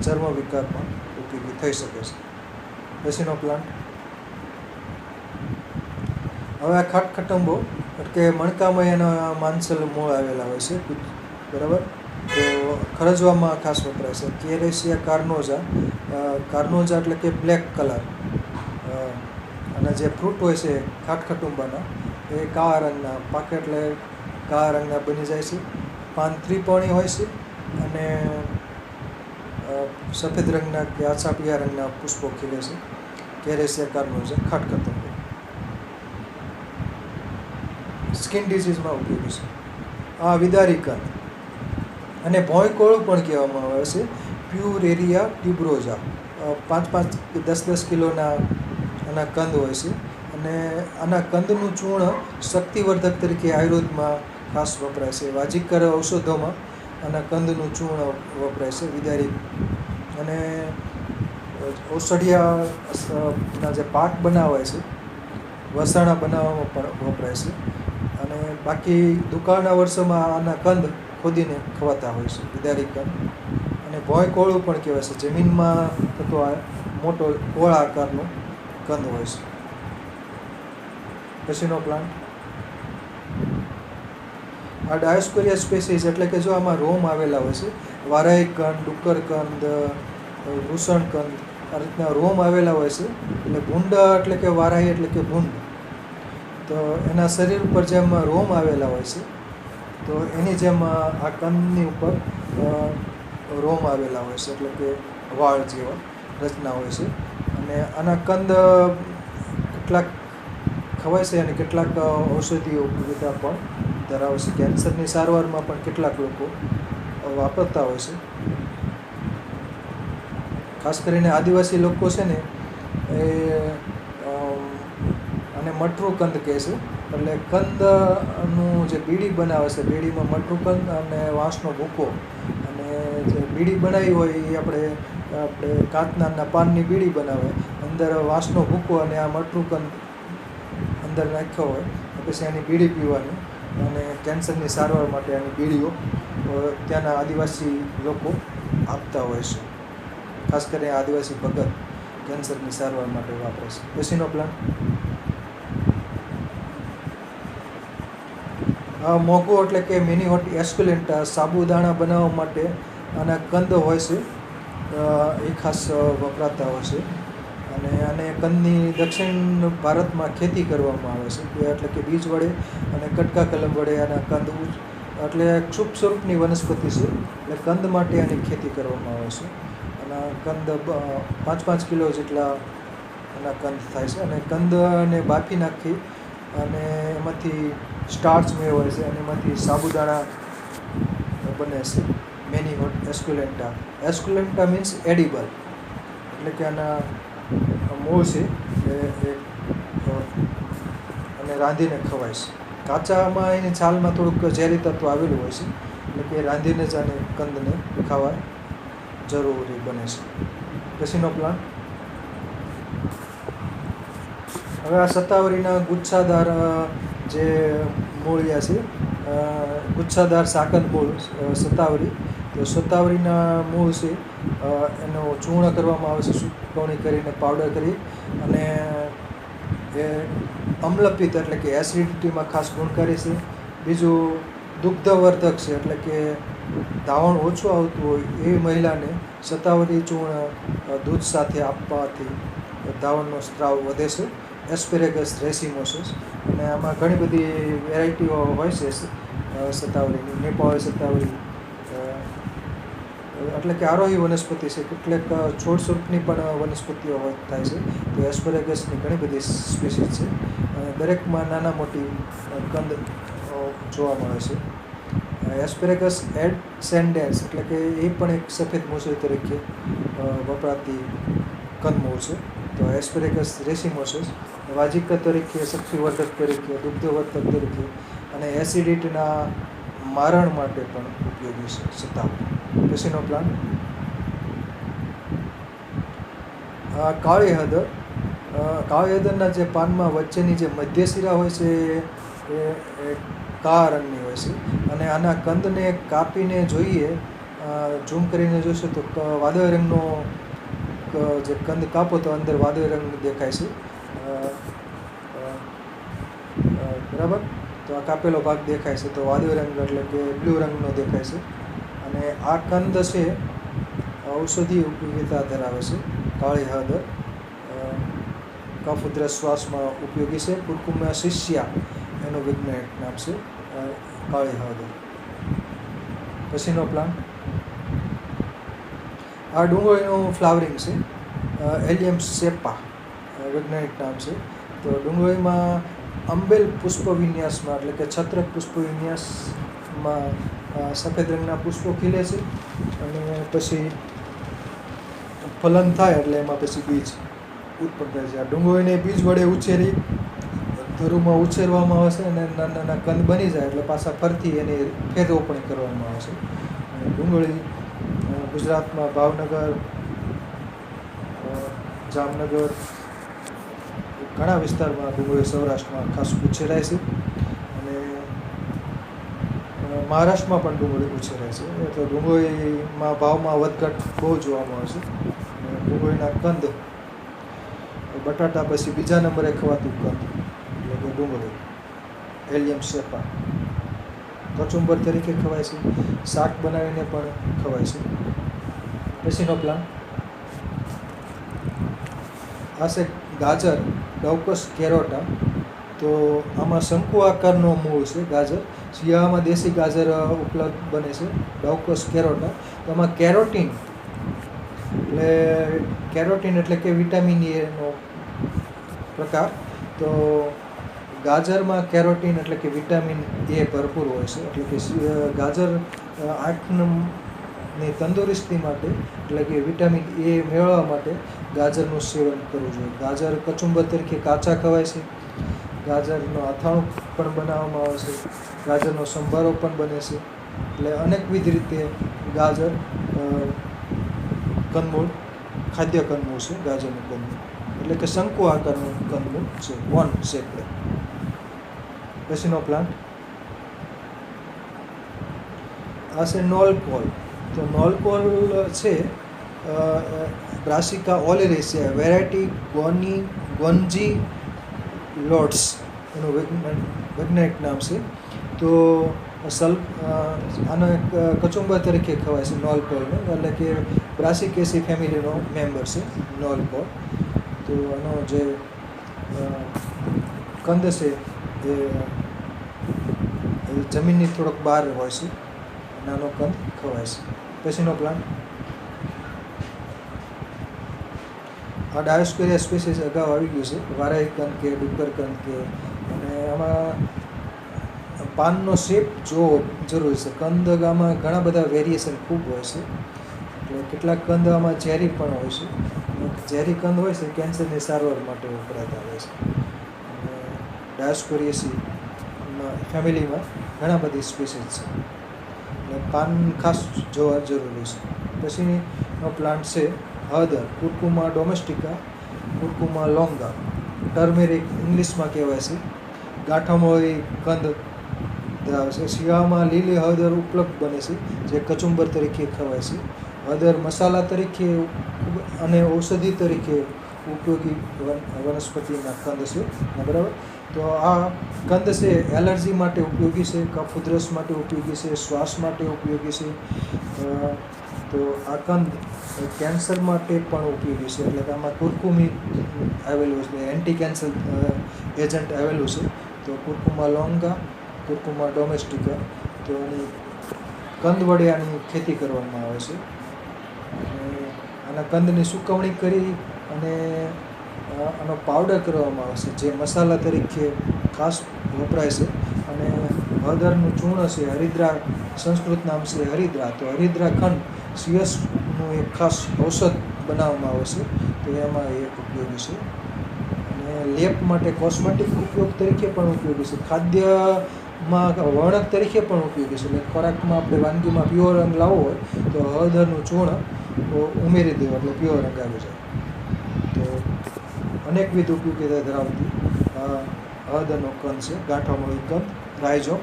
Speaker 1: ચર્મ વિકારમાં ઉપયોગી થઈ શકે છે. પછીનો પ્લાન્ટ હવે આ ખટખટંબો, એટલે કે મણકામાં એના માંસલ મૂળ આવેલા હોય છે, બરાબર. તો ખરજવામાં ખાસ વપરાય છે. કેરેસિયા કાર્નોઝા. કાર્નોઝા એટલે કે બ્લેક કલર. અને જે ફ્રૂટ હોય છે ખાટખટુંબાના, એ કાળા રંગના, પાકે એટલે કાળા રંગના બની જાય છે. પાન ત્રિપર્ણી હોય છે અને સફેદ રંગના કે આછા પીળા રંગના પુષ્પો ખીલે છે. કેરેસિયા કાર્નોઝા ખાટખટંબો. સ્કિન ડિઝીઝમાં ઉપયોગી છે. આ વિદારી કંદ અને ભોંયકોળું પણ કહેવામાં આવે છે. પ્યુરેરિયા ટ્યુબ્રોઝા. 5-5 કે 10-10 કિલોના આના કંદ હોય છે અને આના કંદનું ચૂર્ણ શક્તિવર્ધક તરીકે આયુર્વેદમાં ખાસ વપરાય છે. વાજીકર ઔષધોમાં આના કંદનું ચૂર્ણ વપરાય છે, વિદારી. અને ઔષધિયાના જે પાક બનાવાય છે, વસાણા બનાવવામાં પણ વપરાય છે. અને બાકી દુકાળના વર્ષોમાં આના કંદ ખોદીને ખવાતા હોય છે, વિદારી કંદ. અને ભોંયકોળું પણ કહેવાય છે. જમીનમાં થતો આ મોટો ગોળા આકારનો કંદ હોય છે. પછીનો પ્લાન્ટ આ ડાયોસ્કોરિયા સ્પેસીસ, એટલે કે જો આમાં રોમ આવેલા હોય છે, વારાઈ કંદ, ડુક્કર કંદ, વૃષણ કંદ, આ રીતના રોમ આવેલા હોય છે. એટલે ભૂંડ એટલે કે વારાઈ એટલે કે ભૂંડ. તો એના શરીર ઉપર જેમ રોમ આવેલા હોય છે, તો એની જેમ આ કંદની ઉપર રોમ આવેલા હોય છે, એટલે કે વાળ જેવા રચના હોય છે. અને આના કંદ કેટલાક ખવાય છે અને કેટલાક ઔષધીય ઉપયોગિતા પણ ધરાવે છે. કેન્સરની સારવારમાં પણ કેટલાક લોકો વાપરતા હોય છે. ખાસ કરીને આદિવાસી લોકો છે ને, એ અને મટરું કંદ કહે છે. એટલે કંદનું જે બીડી બનાવે છે, બીડીમાં મટરું કંદ અને વાંસનો ભૂકો, અને જે બીડી બનાવી હોય એ આપણે કાચના પાનની બીડી બનાવે, અંદર વાંસનો ભૂકો અને આ મટરું કંદ અંદર નાખ્યો હોય, પછી એની બીડી પીવાની. અને કેન્સરની સારવાર માટે આની બીડીઓ ત્યાંના આદિવાસી લોકો આપતા હોય છે. ખાસ કરીને આદિવાસી ભગત કેન્સરની સારવાર માટે વાપરે છે. પછીનો પ્લાન્ટ મોગો, એટલે કે મિનીહોટ એસ્ક્યુલેન્ટા. સાબુદાણા બનાવવા માટે આના કંદ હોય છે, એ ખાસ વપરાતા હોય છે. અને આને કંદની દક્ષિણ ભારતમાં ખેતી કરવામાં આવે છે, એટલે કે બીજ વડે અને કટકા કલમ વડે આના કંદ, એટલે ક્ષુપ સ્વરૂપની વનસ્પતિ છે, એટલે કંદ માટે આની ખેતી કરવામાં આવે છે. અને કંદ 5-5 કિલો જેટલા એના કંદ થાય છે. અને કંદને બાફી નાખી અને એમાંથી સ્ટાર્ચ મેળવાય છે અને એમાંથી સાબુદાણા બને છે. મેનીહોટ એસ્ક્યુલેન્ટા. એસ્ક્યુલેન્ટા મીન્સ એડિબલ, એટલે કે આના મૂળ છે અને રાંધીને ખવાય છે. કાચામાં એની છાલમાં થોડુંક ઝેરી તત્વ આવેલું હોય છે, એટલે કે રાંધીને જ આને કંદને ખાવા જરૂરી બને છે. પછીનો પ્લાન્ટ હવે આ શતાવરીના ગુચ્છાદાર જે મૂળિયા છે, ગુચ્છાદાર સાકર મૂળ શતાવરી. તો શતાવરીના મૂળ છે, એનું ચૂર્ણ કરવામાં આવે છે, સુકવણી કરીને પાવડર કરી. અને એ અમ્લપિત્ત એટલે કે એસિડિટીમાં ખાસ ગુણકારી છે. બીજું દુગ્ધવર્ધક છે, એટલે કે ધાવણ ઓછું આવતું હોય એવી મહિલાને શતાવરી ચૂર્ણ દૂધ સાથે આપવાથી ધાવણનો સ્ત્રાવ વધે છે. એસ્પેરેગસ રેસિમોસિસ, અને આમાં ઘણી બધી વેરાયટીઓ હોય છે શતાવરીની. નેપાળી શતાવરી એટલે કે આરોહી વનસ્પતિ છે, કેટલેક છોડ સ્વરૂપની પણ વનસ્પતિઓ થાય છે. તો એસ્પેરેગસની ઘણી બધી સ્પીસીસ છે. દરેકમાં નાના મોટી કંદ જોવા મળે છે. એસ્પેરેગસ એડસેન્ડેન્સ એટલે કે એ પણ એક સફેદ મોસળી તરીકે વપરાતી કંદમૂળ છે. તો એસ્પેરેગસ રેસિમોસિસ વાજિક તરીકે, શક્તિવર્ધક તરીકે, દુગ્ધવર્ધક તરીકે અને એસિડિટીના મારણ માટે પણ ઉપયોગી છે શતાવરી. પછીનો પ્લાન્ટ કાળી હળદર. કાળી હળદરના જે પાનમાં વચ્ચેની જે મધ્યશિરા હોય છે એ કાળા રંગની હોય છે, અને આના કંદને કાપીને જોઈએ, ઝૂમ કરીને જોઈશું તો વાદળી રંગનો જે કંદ કાપો તો અંદર વાદળી રંગ દેખાય છે. બરાબર, તો આ કાપેલો ભાગ દેખાય છે તો વાદળી રંગ એટલે કે બ્લુ રંગનો દેખાય છે. અને આ કંદ છે ઔષધીય ઉપયોગિતા ધરાવે છે. કાળી હળદર કફ ઉધરસ શ્વાસમાં ઉપયોગી છે. કુર્કુમા શિષ્યા એનું વૈજ્ઞાનિક નામ છે કાળી હળદર. પછીનો પ્લાન્ટ આ ડુંગળીનું ફ્લાવરિંગ છે. એલિયમ સેપા વૈજ્ઞાનિક નામ છે. તો ડુંગળીમાં અંબેલ પુષ્પ વિન્યાસમાં એટલે કે છત્રક પુષ્પ વિન્યાસમાં સફેદ રંગના પુષ્પો ખીલે છે, અને પછી ફલન થાય એટલે એમાં પછી બીજ ઉત્પન્ન થાય છે. આ ડુંગળીને બીજ વડે ઉછેરી ધરુમાં ઉછેરવામાં આવે છે, અને નાના નાના કંદ બની જાય એટલે પાછા ફરતી એની ફેર રોપણી કરવામાં આવે છે. અને ડુંગળી ગુજરાતમાં ભાવનગર, જામનગર ઘણા વિસ્તારમાં ડુંગળી સૌરાષ્ટ્રમાં ખાસ ઉછેરાય છે, અને મહારાષ્ટ્રમાં પણ ડુંગળી ઉછેરાય છે. એટલે ડુંગળીમાં ભાવમાં વધઘટ બહુ જોવા મળે છે. અને ડુંગળીના કંદ બટાટા પછી બીજા નંબરે ખવાતું કંદ એટલે કે ડુંગળી એલિયમ સેપા કચુંબર તરીકે ખવાય છે, શાક બનાવીને પણ ખવાય છે. પછીનો પ્લાન્ટ આ છે ગાજર, ડોકસ કેરોટા. તો આમાં શંકુ આકારનો મૂળ છે ગાજર. શિયાળામાં દેશી ગાજર ઉપલબ્ધ બને છે, ડોકસ કેરોટા. તો આમાં કેરોટીન એટલે કે વિટામિન એનો પ્રકાર. તો ગાજરમાં કેરોટીન એટલે કે વિટામિન એ ભરપૂર હોય છે. એટલે કે ગાજર આંખની તંદુરસ્તી માટે એટલે કે વિટામિન એ મેળવવા માટે ગાજરનું સેવન કરવું જોઈએ. ગાજર કચુંબર તરીકે કાચા ખવાય છે, ગાજરનો અથાણું પણ બનાવવામાં આવે છે, ગાજરનો સંભારો પણ બને છે. એટલે અનેકવિધ રીતે ગાજર કંદમૂળ ખાદ્ય કંદમૂળ છે. ગાજરનું કંદમૂળ એટલે કે શંકુ આકારનું કંદમૂળ છે, કોન શેપડ. પછીનો પ્લાન્ટ આ છે નોલકોલ. તો નોલકોલ છે બ્રાસિકા ઓલેરિસિયા વેરાયટી ગોન્જી લોડ્સ એનું વૈજ્ઞાનિક નામ છે. તો આનો એક કચુંબર તરીકે ખવાય છે નોલકોલને, એટલે કે બ્રાસિકેસી ફેમિલીનો મેમ્બર છે નોલકોલ. તો આનો જે કંદ છે એ જમીનની થોડોક બહાર હોય છે, નાનો કંદ ખવાય છે. પછીનો પ્લાન્ટ આ ડાયોસ્કોરિયા સ્પીસીસ અગાઉ આવી ગયું છે, વારાહી કંદ કે ડુક્કર કંદ કે. અને આમાં પાનનો શેપ જોવો જરૂરી છે. કંદ આમાં ઘણા બધા વેરિએશન ખૂબ હોય છે. એટલે કેટલાક કંદ આમાં ઝેરી પણ હોય છે. ઝેરી કંદ હોય છે કેન્સરની સારવાર માટે વપરાતા હોય છે. અને ડાયોસ્કોરિયાસી ફેમિલીમાં ઘણા બધી સ્પીસીસ છે, એટલે પાન ખાસ જોવા જરૂરી છે. પછીનો પ્લાન્ટ છે હળદર, કુર્કુમા ડોમેસ્ટિકા, કુર્કુમા લોંગા. ટર્મેરિક ઇંગ્લિશમાં કહેવાય છે. ગાંઠામોળી કંદ ધરાવે છે. શિયાળામાં લીલી હળદર ઉપલબ્ધ બને છે, જે કચુંબર તરીકે ખવાય છે. હળદર મસાલા તરીકે અને ઔષધિ તરીકે ઉપયોગી વનસ્પતિના કંદ છે, બરાબર. તો આ કંદ છે એલર્જી માટે ઉપયોગી છે, કફ ઉધરસ માટે ઉપયોગી છે, શ્વાસ માટે ઉપયોગી છે. તો આ કંદ કેન્સર માટે પણ ઉપયોગી છે, એટલે કે આમાં કુરકુમી આવેલું છે, એન્ટી કેન્સર એજન્ટ આવેલું છે. તો કુરકુમા લોંગા, કુરકુમા ડોમેસ્ટિકા, તો એની કંદ વડે આની ખેતી કરવામાં આવે છે. અને આના કંદની સુકવણી કરી અને આનો પાવડર કરવામાં આવે છે, જે મસાલા તરીકે ખાસ વપરાય છે. અને હળદરનું ચૂર્ણ છે, હરિદ્રા, સંસ્કૃત નામ છે હરિદ્રા, તો હરિદ્રા ખંડ સિયસનું એક ખાસ ઔષધ બનાવવામાં આવે છે, તો એમાં એક ઉપયોગી છે. અને લેપ માટે કોસ્મેટિક ઉપયોગ તરીકે પણ ઉપયોગી છે, ખાદ્યમાં વર્ણક તરીકે પણ ઉપયોગી છે. એટલે ખોરાકમાં આપણે વાનગીમાં પ્યોર રંગ લાવવો હોય તો હળદરનું ચૂર્ણ ઉમેરી દેવું એટલે પ્યોર રંગ આવી જાય. તો અનેકવિધ ઉપયોગીતા ધરાવતી હળદરનો કંદ છે, ગાંઠામૂળી કંદ, રાયઝોમ.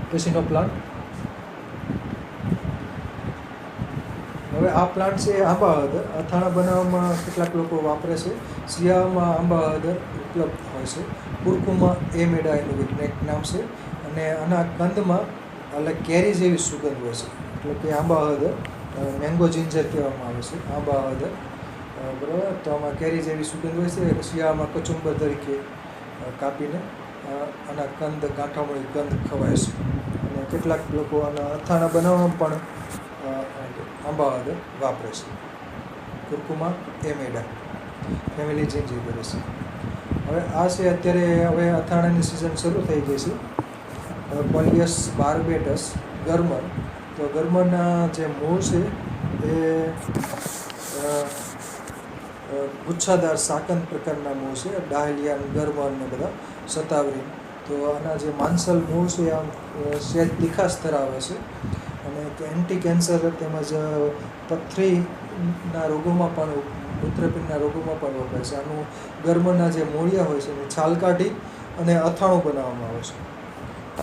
Speaker 1: પછીનો પ્લાન્ટ, હવે આ પ્લાન્ટ છે આંબા હળદર. અથાણા બનાવવામાં કેટલાક લોકો વાપરે છે. શિયાળામાં આંબા હળદર ઉપલબ્ધ હોય છે. કુરકુમા એમેડા એનું વૈજ્ઞાનિક નામ છે. અને આના કંદમાં એટલે કેરી જેવી સુગંધ હોય છે, એટલે કે આંબા હળદર, મેંગો જિંજર કહેવામાં આવે છે આંબા હળદર, બરાબર. તો આમાં કેરી જેવી સુગંધ હોય છે. શિયાળામાં કચુંબર તરીકે કાપીને આના કંદ, ગાંઠામૂળી કંદ ખવાય છે. અને કેટલાક લોકો આના અથાણા બનાવવામાં પણ આંબા હળદર વાપરે છે. કુરકુમા એમેડા, ફેમિલી જિંજીબેરેસ. હવે આ છે અત્યારે, હવે અથાણાની સિઝન શરૂ થઈ ગઈ છે. કોલિયસ બાર્બેટસ ગરમર. તો ગરમરના જે મૂળ છે એ ગુચ્છાદાર સાકન પ્રકારના મૂળ છે, ડાહલિયાન, ગરમર ને બધા, શતાવરી. તો આના જે માંસલ મૂળ છે આમ સહેજ તીખાશ ધરાવે છે. અને એન્ટી કેન્સર તેમજ પથરીના રોગોમાં પણ, મૂત્રપિંડના રોગોમાં પણ વપરાય છે. આનું ગરમરના જે મૂળિયા હોય છે એની છાલ કાઢી અને અથાણું બનાવવામાં આવે છે.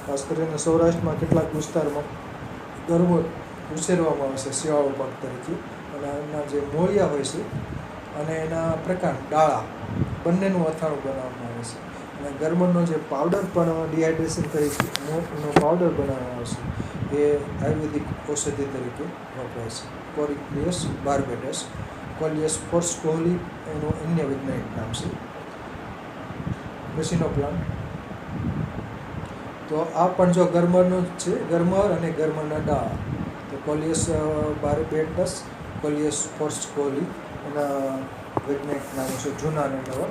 Speaker 1: ખાસ કરીને સૌરાષ્ટ્રમાં કેટલાક વિસ્તારમાં ગરમર ઉછેરવામાં આવે છે શિયાળુ પાક તરીકે. અને એના જે મૂળિયા હોય છે અને એના પ્રકાર ડાળા બંનેનું અથાણું બનાવવામાં આવે છે. અને ગરમરનો જે પાવડર પણ ડિહાઇડ્રેશન તરીકે નો પાવડર બનાવવામાં આવે છે, એ આયુર્વેદિક ઔષધિ તરીકે વપરાય છે. કોલિયસ બાર્બેટસ, કોલિયસ ફોર્સ્કોલી એનું અન્ય વૈજ્ઞાનિક નામ છે. પછીનો પ્લાન્ટ, તો આ પણ જો ગરમરનું જ છે, ગરમર અને ગરમરના ડાળા. તો કોલિયસ બાર્બેટસ, કોલિયસ ફોર્સ્કોલી એના વૈજ્ઞાનિક નામો છે, જૂના અને નવા.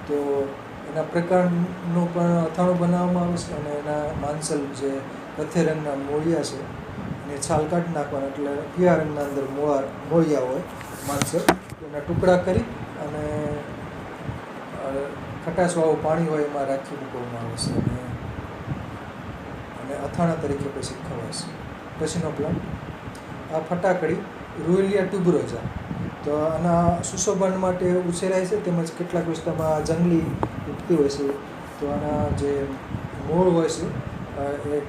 Speaker 1: તો એના પ્રકારનું પણ અથાણું બનાવવામાં આવે છે. અને એના માંસલ જે કથ્થઈ રંગના મૂળિયા છે એને છાલ કાઢી નાખવાના, એટલે પીળા રંગના અંદર મૂળિયા હોય માંસલ, એના ટુકડા કરી અને ખટાશવાળું પાણી હોય એમાં રાખી મૂકવામાં આવે છે. અને અથાણા તરીકે પછી ખવાય છે. પછીનો પ્લાન્ટ, આ ફટાકડી રૂએલિયા ટ્યુબરોઝા. તો આના સુશોભન માટે ઉછેરાય છે, તેમજ કેટલાક વિસ્તારમાં જંગલી ઉગતી હોય છે. તો આના જે મૂળ હોય છે એ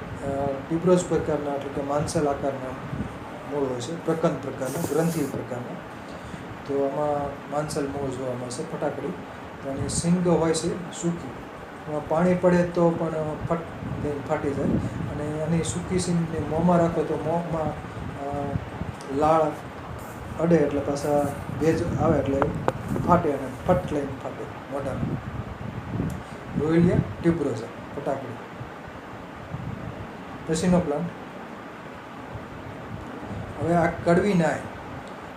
Speaker 1: ટ્યુબરોઝ પ્રકારના, એટલે કે માંસલ આકારના મૂળ હોય છે, પ્રકંદ પ્રકારના, ગ્રંથિ પ્રકારના. તો આમાં માંસલ મૂળ જોવા મળશે ફટાકડી. તો આની સિંગ હોય છે સૂકી, એમાં પાણી પડે તો પણ ફાટી જાય. અને આની સૂકી સિંગને મોંમાં રાખો તો મોંમાં લાળ અડે એટલે પાછા ભેજ આવે એટલે ફાટે, અને ફટ લઈને ફાટે મોઢામાં. રૂએલિયા ટ્યુબરોઝા ફટાકડી. પછીનો પ્લાન્ટ, હવે આ કડવી નાય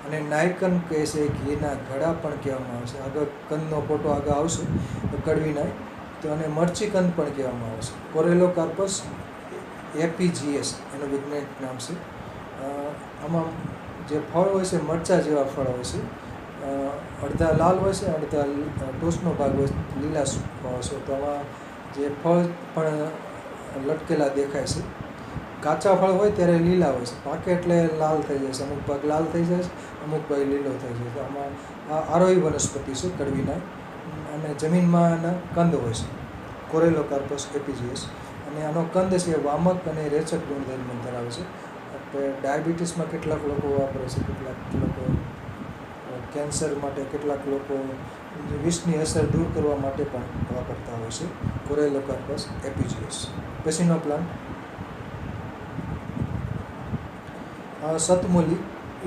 Speaker 1: અને નાયકન કહે છે, ઘીના ઘડા પણ કહેવામાં આવે છે. આગળ કંદનો ફોટો આગળ આવશે તો કડવી નાય. તો અને મરચી કંદ પણ કહેવામાં આવે છે. કોરેલોકાર્પસ એપીજીએસ એનું વૈજ્ઞાનિક નામ છે. આમાં જે ફળ હોય છે મરચાં જેવા ફળ હોય છે, અડધા લાલ હોય છે, અડધા ટોચનો ભાગ હોય લીલા હોય છે. તો આમાં જે ફળ પણ લટકેલા દેખાય છે. કાચા ફળ હોય ત્યારે લીલા હોય છે, પાકે એટલે લાલ થઈ જાય છે. અમુક ભાગ લાલ થઈ જાય છે, અમુક ભાગ લીલો થઈ જાય છે. આમાં આ આરોહી વનસ્પતિ છે કડવીનાય. અને જમીનમાં આના કંદ હોય છે, કોરેલોકાર્પસ એપીજીએસ. અને આનો કંદ છે વામક અને રેચક ગુણધર્મ ધરાવે છે. આપણે ડાયાબિટીસમાં કેટલાક લોકો વાપરે છે, કેટલાક લોકો કેન્સર માટે કેટલાક લોકો વિષની અસર દૂર કરવા માટે પણ વાપરતા હોય છે કોરેલોકાર્પસ એપીજીએસ. પછીનો પ્લાન્ટ સતમૂલી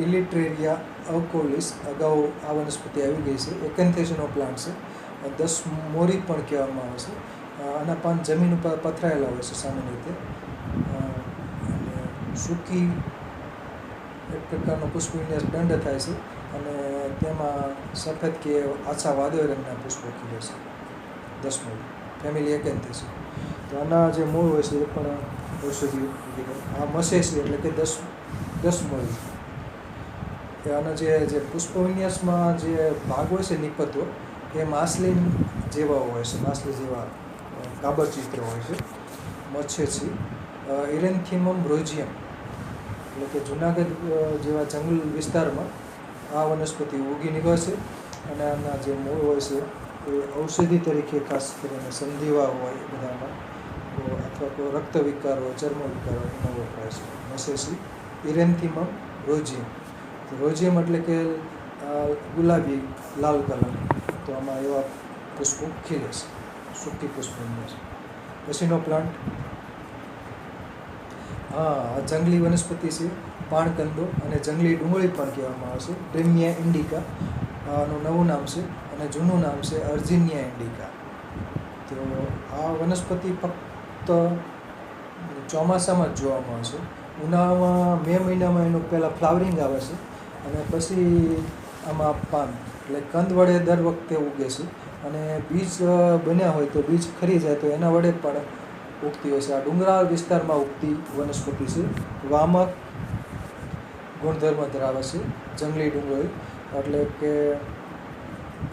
Speaker 1: ઇલિટ્રેરિયા અવકોલિસ. અગાઉ આ વનસ્પતિ આવી ગઈ છે. એકેન્થેસનો પ્લાન્ટ છે. 10 મોરી પણ કહેવામાં આવે છે. આના પાન જમીન ઉપર પથરાયેલા હોય છે સામાન્ય રીતે. અને સૂકી એક પ્રકારનો પુષ્પવિન્યાસ દંડ થાય છે અને તેમાં સફેદ કે આછા વાદળી રંગના પુષ્પો ખીલે છે. 10 મોરી ફેમિલી એકેન્થેસી. તો આના જે મૂળ હોય છે એ પણ ઔષધિ. આ મસેસી એટલે કે 10 મોરી. આના જે પુષ્પવિન્યાસમાં જે ભાગ હોય છે નિપતો એ માછલી જેવા હોય છે. માછલી જેવા કાબર ચિત્ર હોય છે. મચ્છેસી. ઇરેન્થિમમ રોઝિયમ એટલે કે જુનાગઢ જેવા જંગલ વિસ્તારમાં આ વનસ્પતિ ઉગી નીકળે છે અને આના જે મૂળ હોય છે એ ઔષધિ તરીકે ખાસ કરીને સંધિવા હોય બધામાં અથવા તો રક્ત વિકાર હોય, ચર્મ વિકાર હોય એમાં વપરાય છે. મસેસી. ઇરેન્થિમમ રોઝિયમ. રોઝિયમ એટલે કે ગુલાબી લાલ કલર. તો આમાં એવા પુષ્પો ખીલે છે. સૂકી પુષ્પવિન્યાસ. પછીનો પ્લાન્ટ જંગલી વનસ્પતિ છે. પાણકંદો અને જંગલી ડુંગળી પણ કહેવામાં આવે છે. પ્રેમિયા ઇન્ડિકા આનું નવું નામ છે અને જૂનું નામ છે અર્જિનિયા ઇન્ડિકા. તો આ વનસ્પતિ ફક્ત ચોમાસામાં જ જોવામાં આવે છે. ઉનાળામાં મે મહિનામાં એનું પહેલાં ફ્લાવરિંગ આવે છે અને પછી આમાં પાન એટલે કંદ વડે દર વખતે ઉગે છે અને બીજ બન્યા હોય તો બીજ ખરી જાય તો એના વડે પણ ઉગતી હોય છે. આ ડુંગરાળ વિસ્તારમાં ઉગતી વનસ્પતિ છે. વામક ગુણધર્મ ધરાવે છે જંગલી ડુંગળી. એટલે કે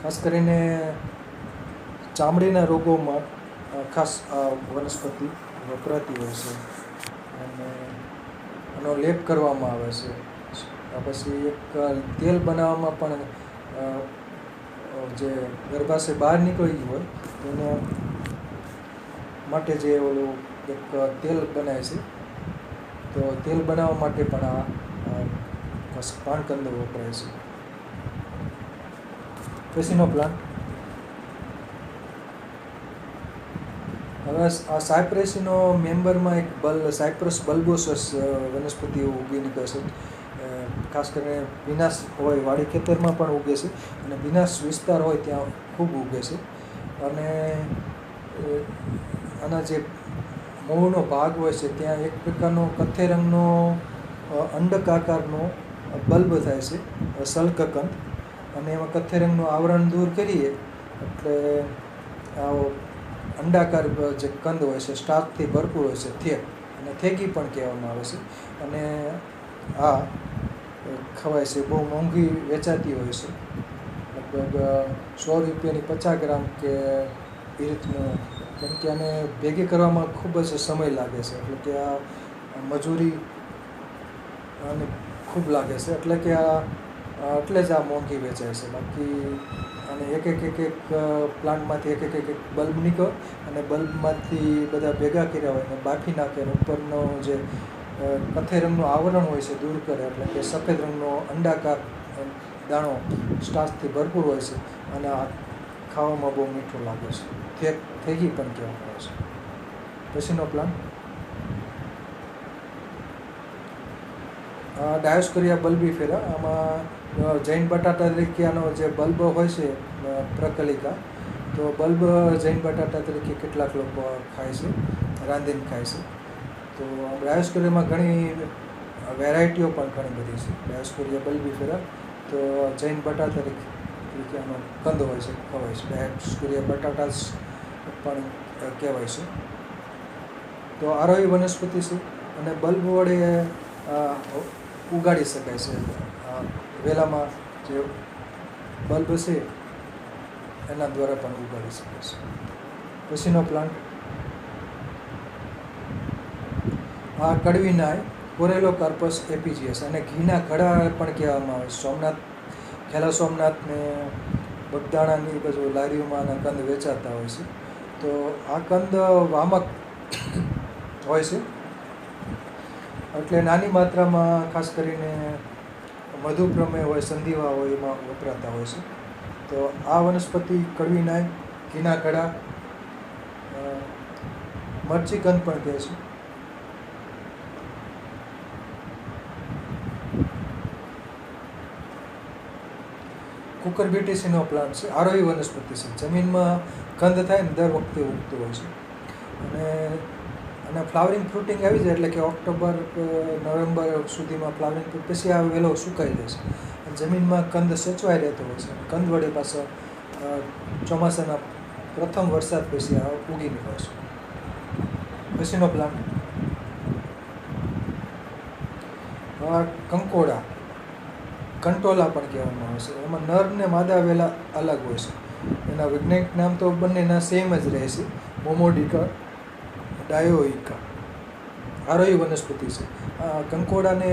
Speaker 1: ખાસ કરીને ચામડીના રોગોમાં ખાસ આ વનસ્પતિ વપરાતી હોય છે અને આનો લેપ કરવામાં આવે છે. પછી એક તેલ બનાવવામાં પણ જે ગર્ભાશય બહાર નીકળી ગયું હોય તેને માટે જે ઓલું એક તેલ બનાવે છે તો તેલ બનાવવા માટે પણ આ પાણકંદો વપરાય છે. પછીનો પ્લાન્ટ હવે આ સાયપ્રેસીનો મેમ્બરમાં એક સાયપ્રસ બલ્બોસસ વનસ્પતિઓ ઉગી નીકળે છે. ખાસ કરીને ભીનાશ હોય વાડી ખેતરમાં પણ ઉગે છે અને ભીનાશ વિસ્તાર હોય ત્યાં ખૂબ ઉગે છે. અને આના જે મૂળનો ભાગ હોય છે ત્યાં એક પ્રકારનો કથ્થઈ રંગનો અંડકાકારનો બલ્બ થાય છે સલ્કકંદ. અને એમાં કથ્થઈ રંગનું આવરણ દૂર કરીએ એટલે આવો અંડાકાર જે કંદ હોય છે સ્ટાર્ચથી ભરપૂર હોય છે. થેક અને થેકી પણ કહેવામાં આવે છે. અને આ ખવાય છે. બહુ મોંઘી વેચાતી હોય છે. લગભગ 100 રૂપિયાની 50 ગ્રામ કે એ રીતનું. કેમ કે આને ભેગી કરવામાં ખૂબ જ સમય લાગે છે. એટલે કે આ મજૂરી આને ખૂબ લાગે છે. એટલે કે એટલે જ આ મોંઘી વેચાય છે. બાકી અને એક પ્લાન્ટમાંથી એક બલ્બ નીકળે અને બલ્બમાંથી બધા ભેગા કર્યા હોય અને બાફી નાખે અને ઉપરનો જે કથ્થઈ રંગનું આવરણ હોય છે દૂર કરે એટલે કે સફેદ રંગનો અંડાકાર દાણો સ્ટાર્ચથી ભરપૂર હોય છે અને આ ખાવામાં બહુ મીઠું લાગે છે. થેગી પણ કહેવામાં આવે છે. પછીનો પ્લાન્ટ ડાયોસ્કોરિયા બલ્બીફેરા. આમાં જૈન બટાટા તરીકે આનો જે બલ્બ હોય છે પ્રકલિકા તો બલ્બ જૈન બટાટા તરીકે કેટલાક લોકો ખાય છે, રાંધીને ખાય છે. તો ડાયોસ્કોરિયામાં ઘણી વેરાયટીઓ પણ ઘણી બધી છે. ડાયોસ્કોરિયા બલ્બીફેરા તો જૈન બટાટા તરીકે આનો કંદ હોય છે ખવાય છે. ડાયોસ્કોરિયા બટાટા પણ કહેવાય છે. તો આરોહી વનસ્પતિ છે અને બલ્બ વડે ઉગાડી શકાય છે. વેલામાં જે બલ્બ છે એના દ્વારા પણ ઉગાડી શકાય છે. પછીનો પ્લાન્ટ આ કડવી નાય કોરેલોકાર્પસ એપીજીએસ અને ઘીના ઘડા પણ કહેવામાં આવે છે. ખેલા સોમનાથ ને બગદાણાની બાજુ લારીઓમાં આના કંદ વેચાતા હોય છે. તો આ કંદ વામક હોય છે એટલે નાની માત્રામાં ખાસ કરીને મધુપ્રમેહ હોય, સંધિવા હોય એમાં વપરાતા હોય છે. તો આ વનસ્પતિ કડવી નાય, ઘીના ઘડા, મરચીકંદ પણ કહે છે. કુકરબીટેસીનો પ્લાન્ટ છે, આરોહી વનસ્પતિ છે. જમીનમાં કંદ થાય ને દર વખતે ઉગતું હોય છે. અને ફ્લાવરિંગ ફ્રૂટિંગ આવી જાય એટલે કે ઓક્ટોબર નવેમ્બર સુધીમાં ફ્લાવરિંગ પછી આ વેલો સુકાઈ જાય છે. અને જમીનમાં કંદ સચવાઈ રહેતો હોય છે. કંદ વડે પાછો ચોમાસાના પ્રથમ વરસાદ પછી આ ઉગી નીકળે છે. પછીનો પ્લાન્ટ કંકોડા, કંટોલા પણ કહેવામાં આવે છે. એમાં નર ને માદા વેલા અલગ હોય છે. એના વૈજ્ઞાનિક નામ તો બંનેના સેમ જ રહે છે, મોમોડિકા, ડાયોઇકા. આરોહી વનસ્પતિ છે. કંકોડાને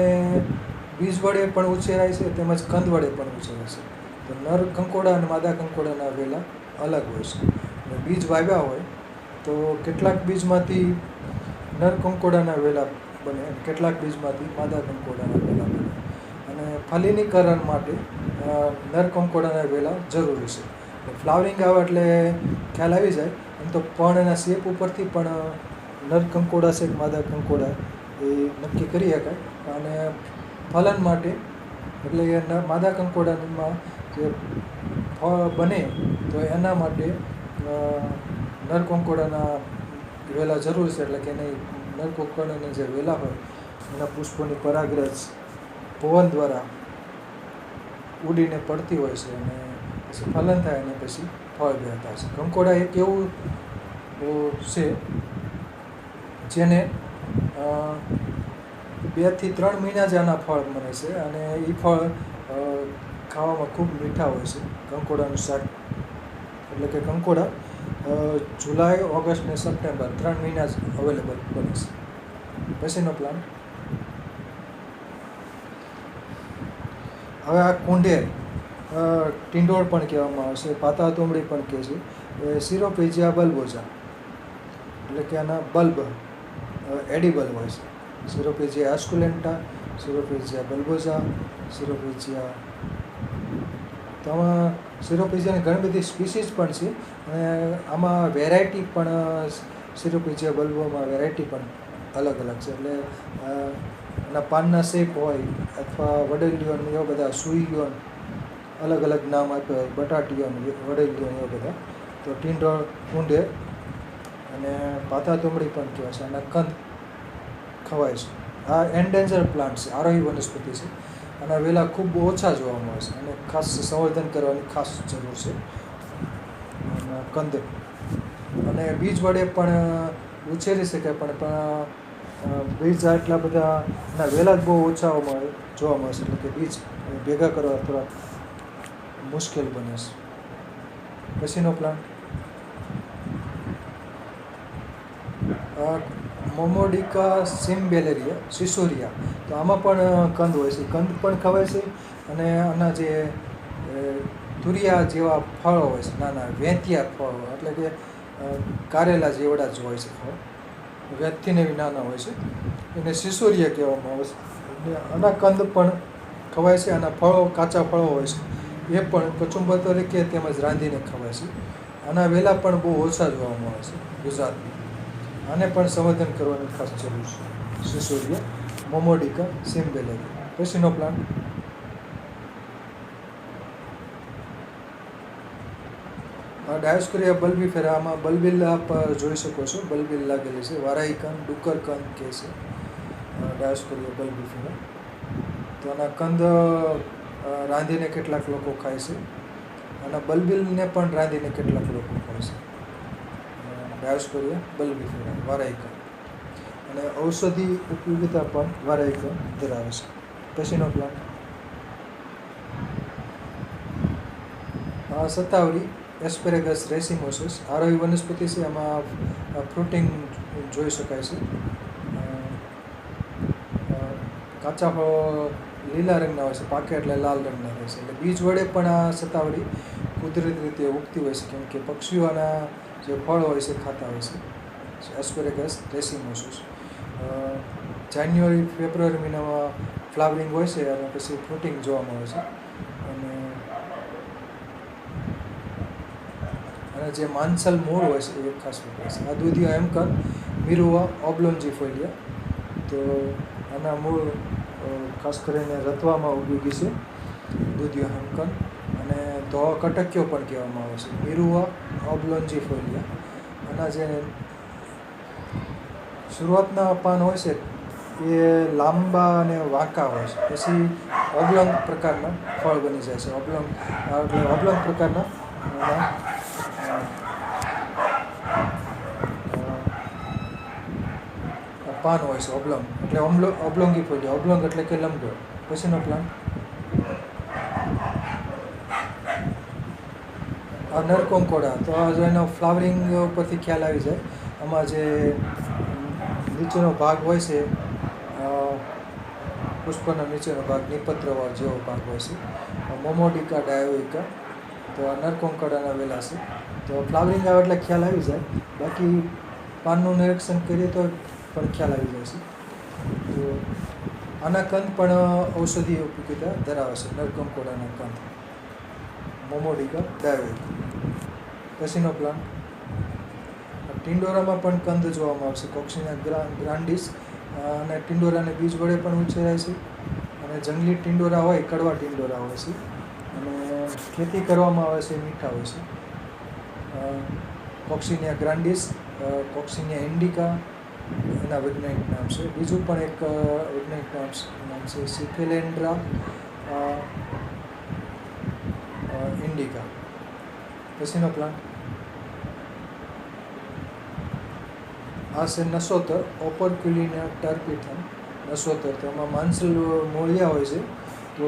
Speaker 1: બીજ વડે પણ ઉછેરાય છે તેમજ કંદ વડે પણ ઉછેરાય છે. તો નર કંકોડા અને માદા કંકોડાના વેલા અલગ હોય છે. અને બીજ વાવ્યા હોય તો કેટલાક બીજમાંથી નર કંકોડાના વેલા બને અને કેટલાક બીજમાંથી માદા કંકોડાના વેલા બને. અને ફલિનીકરણ માટે નર કંકોડાના વેલા જરૂરી છે. ફ્લાવરિંગ આવે એટલે ખ્યાલ આવી જાય. એમ તો પણ એના શેપ ઉપરથી પણ નર કંકોડા છે કે માદા કંકોડા એ નક્કી કરી શકાય. અને ફલન માટે એટલે કે માદા કંકોડામાં જે ફળ બને તો એના માટે નર કંકોડાના વેલા જરૂર છે. એટલે કે એને નર કંકોડાના જે વેલા હોય એના પુષ્પોની પરાગરજ પવન દ્વારા ઉડીને પડતી હોય છે અને પછી ફલન થાય અને પછી ફળ બેહતા છે. કંકોડા એક એવું છે જેને 2 થી 3 મહિના જ આના ફળ બને છે અને એ ફળ ખાવામાં ખૂબ મીઠા હોય છે. કંકોડાનું શાક એટલે કે કંકોડા જુલાઈ, ઓગસ્ટ ને સપ્ટેમ્બર 3 મહિના જ અવેલેબલ બને છે. પછીનો પ્લાન્ટ હવે આ કુંઢેર, ટિંડોળ પણ કહેવામાં આવે છે, પાતા તુંબડી પણ કહે છે. એ સિરોપેજિયા બલ્બોઝા એટલે કે આના બલ્બ એડિબલ હોય છે. સિરોપેજિયા એસ્કુલેન્ટા, સિરોપેજિયા બલ્બોઝા, સિરોપેજિયા. તો આમાં સિરોપેજિયાની ઘણી બધી સ્પીસીસ પણ છે અને આમાં વેરાયટી પણ સિરોપેજિયા બલ્બોમાં વેરાયટી પણ અલગ અલગ છે. એટલે એના પાનના શેપ હોય અથવા વડેલિયોન એવા બધા, સુઈયોન અલગ અલગ નામ આપ્યા હોય, બટાટીયોન, વડેલિયોન એવા બધા. તો ટિંડોળ, કુંઢેર અને પાતા તુંબડી પણ કહેવાય છે. અને કંદ ખવાય છે. આ એન્ડેન્જર પ્લાન્ટ છે, આરોહી વનસ્પતિ છે. આના વેલા ખૂબ ઓછા જોવા મળે છે અને ખાસ સંવર્ધન કરવાની ખાસ જરૂર છે. કંદ અને બીજ વડે પણ ઉછેરી શકાય પણ બીજ આટલા બધા એના વેલા જ બહુ ઓછા જોવા મળે છે. એટલે કે બીજ ભેગા કરવા થોડા મુશ્કેલ બને છે. પછીનો પ્લાન્ટ મોમોડિકા સિમ્બેલેરિયા, સિસોરિયા. તો આમાં પણ કંદ હોય છે. કંદ પણ ખવાય છે અને આના જે તુરિયા જેવા ફળો હોય છે, નાના વેંતિયા ફળો, એટલે કે કારેલા જેવડા જ હોય છે ફળ, વેંતથીને એવી નાના હોય છે. એને સિસોરિયા કહેવામાં આવે છે. અને આના કંદ પણ ખવાય છે. આના ફળો, કાચા ફળો હોય છે એ પણ કચુંબર તરીકે તેમજ રાંધીને ખવાય છે. આના વેલા પણ બહુ ઓછા જોવા મળે છે ગુજરાતમાં. આને પણ સંવર્ધન કરવાની ખાસ જરૂર છે. સિસોરિયા, મોમોડિકા સિમ્બેલેરિયા. પછીનો પ્લાન્ટ ડાયોસ્કોરિયા બલ્બીફેરા. આમાં બલ્બિલ આપ જોઈ શકો છો, બલ્બિલ લાગેલી છે. વારાહી કંદ, ડુક્કર કંદ કહે છે ડાયોસ્કોરિયા બલ્બીફેરા. તો આના કંદ રાંધીને કેટલાક લોકો ખાય છે. અને બલ્બિલને પણ રાંધીને કેટલાક લોકો ખાય છે. ડાયોસ્કોરિયા બલ્બીફેરા, વારાહી કંદ. અને ઔષધિ ઉપયોગિતા પણ વારાહી કંદ ધરાવે છે. પછીનો પ્લાન્ટ સત્તાવરી, એસ્પેરેગસ રેસિમોસસ. આરોહી વનસ્પતિ છે. આમાં ફ્રૂટિંગ જોઈ શકાય છે. કાચા ફળો લીલા રંગના હોય છે, પાકે એટલે લાલ રંગના હોય છે. એટલે બીજ વડે પણ આ સત્તાવરી કુદરતી રીતે ઉગતી હોય છે, કેમ કે પક્ષીઓના જે ફળ હોય છે ખાતા હોય છે. એસ્પેરેગસ રેસિમોસસ. જાન્યુઆરી, ફેબ્રુઆરી મહિનામાં ફ્લાવરિંગ હોય છે અને પછી ફ્રૂટિંગ જોવામાં આવે છે. અને જે માનસલ મૂળ હોય છે એ ખાસ વપરાય છે. આ દુધિયા હેમકન મિરુઆ ઓબ્લોન્જીફોલિયા. તો આના મૂળ ખાસ કરીને રતવામાં ઉપયોગી છે દુધિયા હેમકન. અને ધોવા કટક્યો પણ કહેવામાં આવે છે, મિરુઆ ઓબ્લોન્જીફોલિયા. આના જે શરૂઆતના પાન હોય છે એ લાંબા અને વાંકા હોય છે, પછી ઓબ્લોંગ પ્રકારના ફળ બની જાય છે. ઓબ્લોંગ પ્રકારના પાન હોય છે ઓબ્લોંગ, એટલે ઓબ્લોંગીફોલિયા. ઓબ્લોંગ એટલે કે લંબગોળ. પછીનો પ્લાન્ટ આ નરકોંકોડા. તો આ જો એનો ફ્લાવરિંગ ઉપરથી ખ્યાલ આવી જાય. આમાં જે નીચેનો ભાગ હોય છે, પુષ્પનો નીચેનો ભાગ નિપત્રવાળ જેવો ભાગ હોય છે, મોમોડિકા ડાયોઇકા. તો આ નરકોંકોડાના વેલા છે. તો ફ્લાવરિંગ આવે એટલે ખ્યાલ આવી જાય. બાકી પાનનું નિરીક્ષણ કરીએ તો પણ ખ્યાલ આવી જાય છે. તો આના કંદ પણ ઔષધીય ઉપયોગિતા ધરાવે છે, નરકોંકોડાના કંદ, મોમોડિકા ડાયોઇકા. પછીનો પ્લાન્ટ ટિંડોરામાં પણ કંદ જોવામાં આવશે, કોક્સિનિયા ગ્રાન્ડિસ. અને ટિંડોરાને બીજ વડે પણ ઉછેરાય છે. અને જંગલી ટિંડોરા હોય, કડવા ટિંડોરા હોય છે, અને ખેતી કરવામાં આવે છે, મીઠા હોય છે. કોક્સિનિયા ગ્રાન્ડિસ, કોક્સિનિયા ઇન્ડિકા એના વૈજ્ઞાનિક નામ છે. બીજું પણ એક વૈજ્ઞાનિક નામ છે સિફેલેન્ડ્રા ઇન્ડિકા. પછીનો પ્લાન્ટ આ છે નસોતર, ઓપરક્યુલિના ટર્પિથમ. નસોતર તો એમાં માનસલ મૂળિયા હોય છે. તો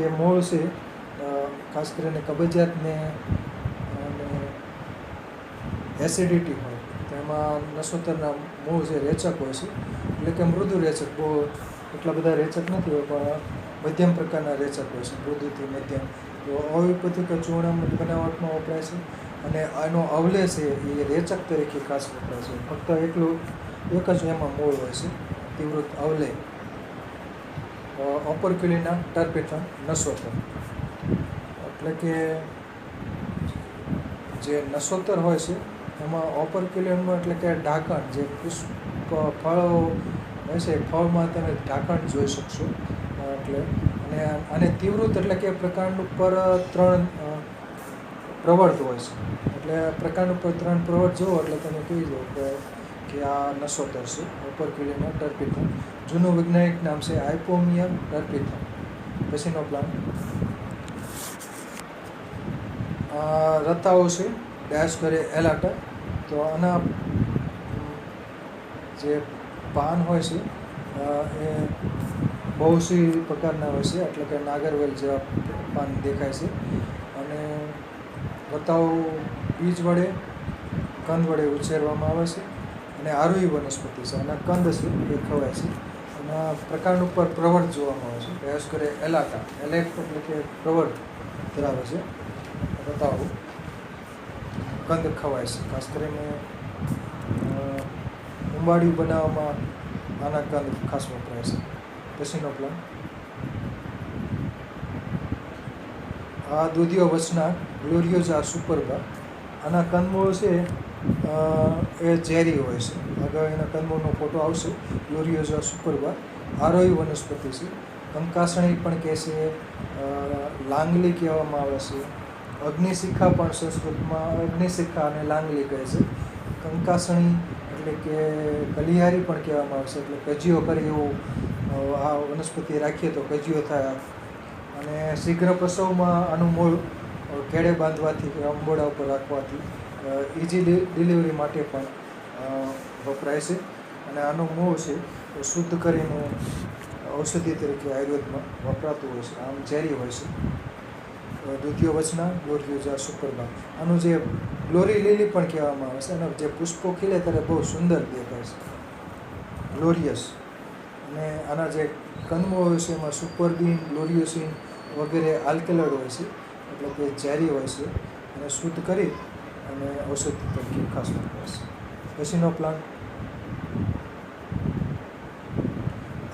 Speaker 1: એ મૂળ છે ખાસ કરીને કબજિયાતને અને એસિડિટી હોય તો એમાં નસોતરના મૂળ જે રેચક હોય છે, એટલે કે મૃદુ રેચક. બહુ એટલા બધા રેચક નથી હોય, પણ મધ્યમ પ્રકારના રેચક હોય છે, મૃદુથી મધ્યમ. તો અવિપથિક ચૂર્ણ બનાવટમાં વપરાય છે. અને આનો અવલે છે એ રેચક તરીકે ખાસ વપરાય છે. ફક્ત એક જ એમાં મૂળ હોય છે, તીવ્ર અવલે. ઓપરક્યુલિના ટર્પિથમ નસોતર. એટલે કે જે નસોતર હોય છે એમાં ઓપરક્યુલિયનમાં એટલે કે ઢાંકણ, જે ફળો હોય છે ફળમાં તમે ઢાંકણ જોઈ શકશો. એટલે અને આને તીવ્રત એટલે કે પ્રકાંડ ઉપર 3 પ્રવર્ત હોય છે. એટલે પ્રકાંડ ઉપર 3 પ્રવર્ત જુઓ એટલે તમે કહી દો કે આ નસોતર છે, ઓપરક્યુલિના ટર્પિથમ. જૂનું વૈજ્ઞાનિક નામ છે આઇપોમિયમ ટર્પિથમ. પછીનો પ્લાન્ટ રતાઓ છે, ડાયોસ્કોરિયા એલાટા. તો આના જે પાન હોય છે એ બહુશી પ્રકારના હોય છે, એટલે કે નાગરવેલ જેવા પાન દેખાય છે. અને રતાઓ બીજ વડે, કંદ વડે ઉછેરવામાં આવે છે. અને આરોહી વનસ્પતિ છે. આના કંદ છે એ ખવાય છે. એના પ્રકાંડ ઉપર પ્રવર્ત જોવામાં આવે છે, ડાયોસ્કોરિયા એલાટા. એલેટ એટલે કે પ્રવર્ત ધરાવે છે રતાઓ. કંદ ખવાય છે. ખાસ કરીને ઉંબાડિયું બનાવવામાં આના કંદ ખાસ વપરાય છે. પછીનો પ્લાન્ટ આ દુધિયો વચના, ગ્લોરિયોઝા સુપરબા. આના કંદમૂળ છે એ ઝેરી હોય છે. આગળ એના કંદમૂળનો ફોટો આવશે. ગ્લોરિયોઝા સુપરબા આરોહી વનસ્પતિ છે. કંકાસણી પણ કહે છે, લાંગલી કહેવામાં આવે છે. અગ્નિશિખા પણ સંસ્કૃતમાં અગ્નિશિખા અને લાંગલી કહે છે. કંકાસણી એટલે કે કલિહારી પણ કહેવામાં આવે છે, એટલે કજિયો કરે એવું આ વનસ્પતિ રાખીએ તો કજિયો થાય. અને શીઘ્ર પ્રસવમાં આનું મૂળ કેળે બાંધવાથી કે અંબોડા ઉપર રાખવાથી ઇઝી ડિલિવરી માટે પણ વપરાય છે. અને આનું મૂળ છે એ શુદ્ધ કરીને ઔષધિ તરીકે આયુર્વેદમાં વપરાતું હોય છે. આમ ઝેરી હોય છે. દુધિયો વચના, ગ્લોરિયોઝા સુપરબા. આનું જે ગ્લોરી લીલી પણ કહેવામાં આવે છે. અને જે પુષ્પો ખીલે ત્યારે બહુ સુંદર દેખાય છે, ગ્લોરિયસ. અને આના જે કંદમૂળ હોય છે એમાં સુપરબીન, ગ્લોરિયોસિન વગેરે આલ્કેલોઇડ હોય છે, એટલે કે ઝેરી હોય છે. અને શુદ્ધ કરી અને ઔષધિ તરીકે ખાસ વપરાય છે. પછીનો પ્લાન્ટ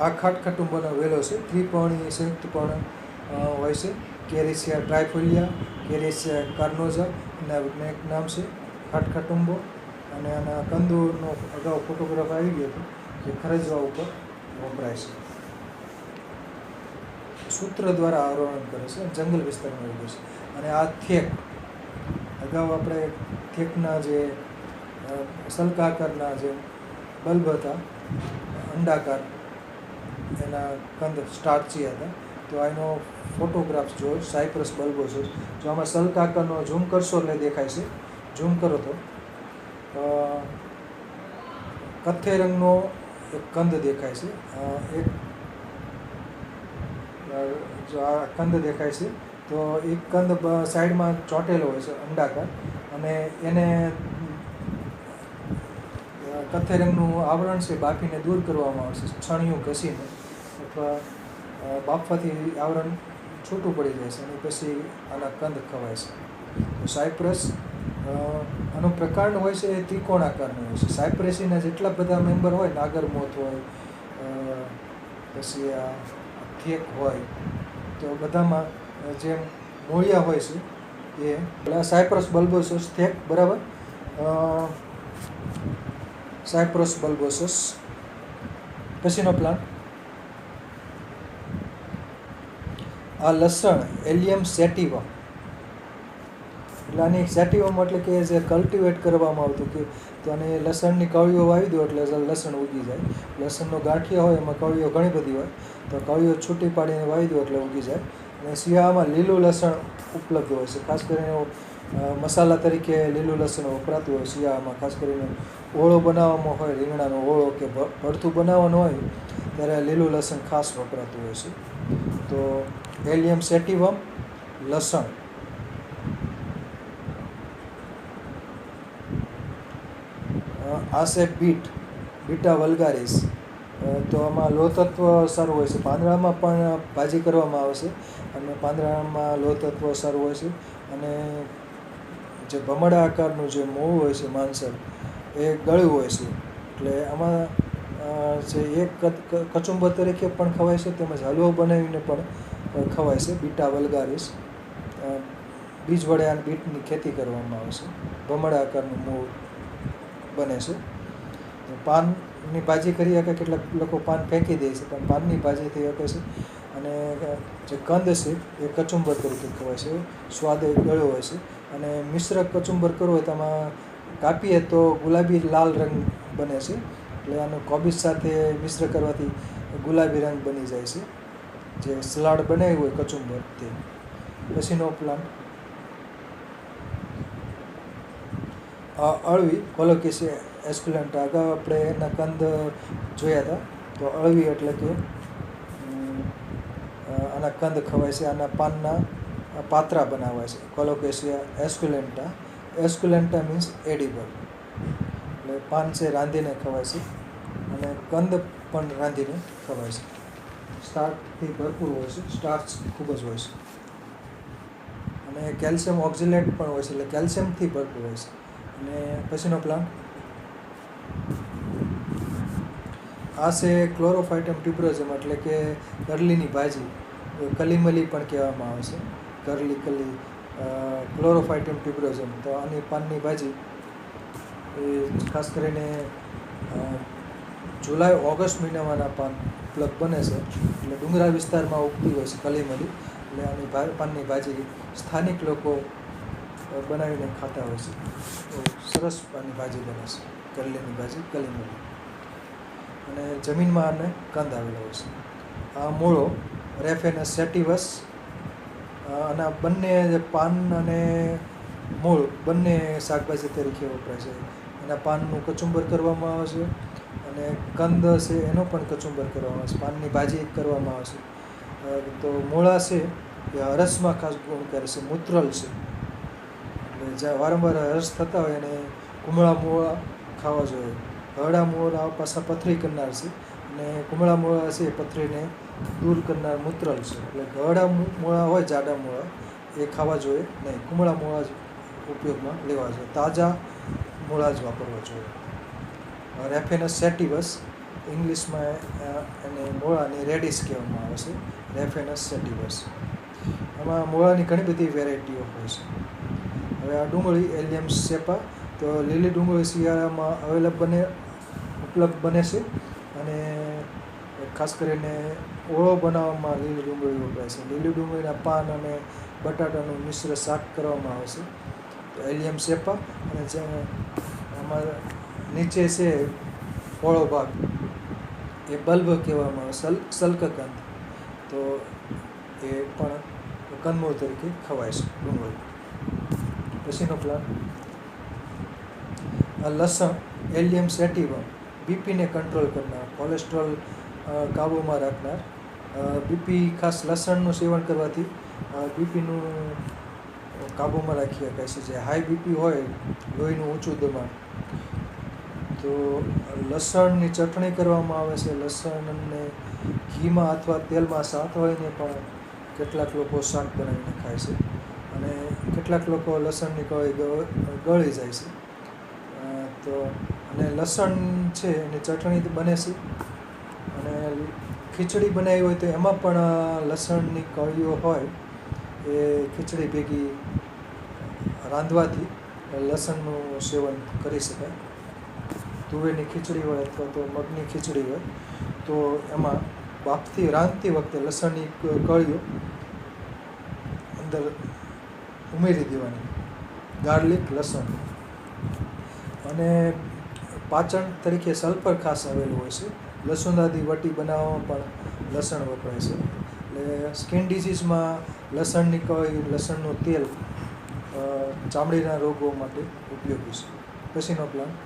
Speaker 1: આ ખાટખટુંબોનો વેલો છે. ત્રિપર્ણી સંયુક્તપર્ણ હોય છે. કેરેસિયા ટ્રાયફોલિયા, કેરેસિયા કાર્નોઝા એના વૈજ્ઞાનિક નામ છે ખાટખટુંબો. અને આના કંદોનો અગાઉ ફોટોગ્રાફ આવી ગયો હતો જે ખરજવા ઉપર વપરાય છે. સૂત્ર દ્વારા આરોહણ કરે છે, જંગલ વિસ્તારમાં ઉગે છે. અને આ થેક, અગાઉ આપણે થેકના જે સલકાકારના જે બલ્બ હતા, અંડાકાર, એના કંદ સ્ટાર્ચી હતા. તો એનો ફોટોગ્રાફ્સ જો સાયપ્રસ બલ્બો છે. જો આમાં સલકાકારનો ઝૂમ કરશો એટલે દેખાય છે. ઝૂમ કરો તો કથ્થઈ રંગનો એક કંદ દેખાય છે. એક જો આ કંદ દેખાય છે તો એક કંદ સાઈડમાં ચોંટેલો હોય છે અંડાકાર, અને એને કથ્થઈ રંગનું આવરણ છે બાફીને દૂર કરવામાં આવશે છણિયું ઘસીને, અથવા બાફવાથી આવરણ છૂટું પડી જાય છે અને પછી આના કંદ ખવાય છે. તો સાયપ્રસ આનો પ્રકારનો હોય છે એ ત્રિકોણાકારનો હોય છે. સાયપ્રેસીના જેટલા બધા મેમ્બર હોય, નાગરમોથ હોય, પછી આ થેક હોય, તો બધામાં જે મૂળિયા હોય છે એ સાયપ્રસ બલ્બોસસ થેક, બરાબર. સાયપ્રસ બલ્બોસસ. પછીનો પ્લાન્ટ આ લસણ, એલિયમ સેટિવમ. એટલે આની સેટિવમ એટલે કે જે કલ્ટિવેટ કરવામાં આવતું કે તો આને લસણની કળીઓ વાવી દો એટલે લસણ ઉગી જાય. લસણનો ગાંઠિયા હોય એમાં કળીઓ ઘણી બધી હોય, તો કળીઓ છૂટી પાડીને વાવી દો એટલે ઉગી જાય. અને શિયાળામાં લીલું લસણ ઉપલબ્ધ હોય છે. ખાસ કરીને મસાલા તરીકે લીલું લસણ વપરાતું હોય શિયાળામાં. ખાસ કરીને ઓળો બનાવવામાં હોય, રીંગણાનો ઓળો કે ભરથું બનાવવાનું હોય ત્યારે લીલું લસણ ખાસ વપરાતું હોય છે. તો એલિયમ સેટિવમ, લસણ. આ છે બીટ, બીટા વલ્ગારિસ. તો આમાં લોહ તત્વ સારું હોય છે. પાંદડામાં પણ ભાજી કરવામાં આવે છે અને પાંદડામાં લોહ તત્વ સારું હોય છે. અને જે ભમરડા આકારનું જે મૂળ હોય છે માનસર, એ ગળ્યું હોય છે. એટલે આમાં જે એક કચુંબર તરીકે પણ ખવાય છે, તેમજ હલવો બનાવીને પણ ખવાય છે. બીટા વલ્ગારિસ. બીજ વડે આ બીટની ખેતી કરવામાં આવે છે. ભમરડા આકારનું મૂળ બને છે. પાનની ભાજી કરી શકે, કેટલાક લોકો પાન ફેંકી દે છે, પણ પાનની ભાજી થઈ શકે છે. અને જે કંદ છે એ કચુંબર તરીકે ખવાય છે. સ્વાદ ગળ્યો હોય છે. અને મિશ્ર કચુંબર કરવો હોય તો આમાં કાપીએ તો ગુલાબી લાલ રંગ બને છે. એટલે આનો કોબીજ સાથે મિશ્ર કરવાથી ગુલાબી રંગ બની જાય છે. જે સલાડ બનાવ્યું હોય કચુંબર તે. પછીનો પ્લાન્ટ અળવી, કોલોકેસિયા એસ્ક્યુલેન્ટા. અગાઉ આપણે એના કંદ જોયા હતા. તો અળવી એટલે કે આના કંદ ખવાય છે. આના પાનના પાત્રા બનાવાય છે. કોલોકેસિયા એસ્ક્યુલેન્ટા. એસ્ક્યુલેન્ટા મીન્સ એડિબલ. એટલે પાન છે રાંધીને ખવાય છે, અને કંદ પણ રાંધીને ખવાય છે. સ્ટાર્ચથી ભરપૂર હોય છે. સ્ટાર્ચ ખૂબ જ હોય છે. અને કેલ્શિયમ ઓક્ઝેલેટ પણ હોય છે, એટલે કેલ્શિયમથી ભરપૂર હોય છે. અને પછીનો પ્લાન્ટ આ છે ક્લોરોફાઇટમ ટ્યુબરોઝમ, એટલે કે કરલીની ભાજી. કલીમલી પણ કહેવામાં આવે છે. કરલી કલી, ક્લોરોફાઇટમ ટ્યુબરોઝમ. તો આની પાનની ભાજી એ ખાસ કરીને જુલાઈ ઓગસ્ટ મહિનામાં પાન ઉપલબ્ધ બને છે. એટલે ડુંગરાળ વિસ્તારમાં ઉગતી હોય છે કલીમલી. એટલે આની પાનની ભાજી સ્થાનિક લોકો બનાવીને ખાતા હોય છે. તો સરસ પાનની ભાજી બને છે, કરલીની ભાજી, કલીમલી. અને જમીનમાં આને કંદ આવેલો હોય છે. આ મૂળો, રેફેનસ સેટિવસ. અને બંને પાન અને મૂળ બંને શાકભાજી તરીકે વપરાય છે. એના પાનનું કચુંબર કરવામાં આવે છે, અને કંદ છે એનો પણ કચુંબર કરવામાં આવે છે. પાનની ભાજી કરવામાં આવે છે. તો મૂળા છે એ હરસમાં ખાસ ગુણ કરે છે, મૂત્રલ છે. એટલે જ્યાં વારંવાર હરસ થતા હોય એને કુમળા મૂળા ખાવા જોઈએ. હરડા મૂળા પાછા પથરી કરનાર છે, અને કુમળા મૂળા છે એ પથરીને દૂર કરનાર મૂત્રલ છે. એટલે હરડા મૂળા હોય, જાડા મૂળા, એ ખાવા જોઈએ નહીં. કુમળા મૂળા જ ઉપયોગમાં લેવા જોઈએ. તાજા મૂળા જ વાપરવા જોઈએ. રેફેનસ સેટિવસ ઇંગ્લિશમાં એને મૂળાની રેડિશ કહેવામાં આવે છે, રેફેનસ સેટિવસ. એમાં મૂળાની ઘણી બધી વેરાયટીઓ હોય છે. હવે આ ડુંગળી એલિયમ સેપા, તો લીલી ડુંગળી શિયાળામાં ઉપલબ્ધ બને છે, અને ખાસ કરીને ઓળો બનાવવામાં લીલી ડુંગળી વપરાય છે. લીલી ડુંગળીના પાન અને બટાટાનું મિશ્ર શાક કરવામાં આવે છે, તો એલિયમ સેપા. અને જે આમાં નીચે છે પોળો ભાગ, એ બલ્બ કહેવામાં આવે, સલ્કકંદ, તો એ પણ કંદમૂળ તરીકે ખવાય છે ડુંગળી. પછીનો પ્લાન્ટ લસણ એલિયમ સેટિવમ, બીપીને કંટ્રોલ કરનાર, કોલેસ્ટ્રોલ કાબૂમાં રાખનાર. બીપી ખાસ લસણનું સેવન કરવાથી બીપીનું કાબૂમાં રાખી શકાય છે. જે હાઈ બીપી હોય, લોહીનું ઊંચું દબાણ, તો લસણની ચટણી કરવામાં આવે છે. લસણને ઘીમાં અથવા તેલમાં સાતળીને પણ કેટલાક લોકો શાક બનાવીને ખાય છે, અને કેટલાક લોકો લસણની કળી ગળી જાય છે. તો અને લસણ છે એની ચટણી બને છે, અને ખીચડી બનાવી હોય તો એમાં પણ લસણની કળીઓ હોય એ ખીચડી ભેગી રાંધવાથી લસણનું સેવન કરી શકાય. તુવેરની ખીચડી હોય અથવા તો મગની ખીચડી હોય, તો એમાં રાંધતી વખતે લસણની કળીઓ અંદર ઉમેરી દેવાની, ગાર્લિક, લસણ. અને પાચન તરીકે સલ્ફર ખાસ આવેલું હોય છે. લસુંદાદી વટી બનાવવામાં પણ લસણ વપરાય છે. એટલે સ્કિન ડિઝીઝમાં લસણની કળી, લસણનું તેલ ચામડીના રોગો માટે ઉપયોગી છે. પછીનો પ્લાન્ટ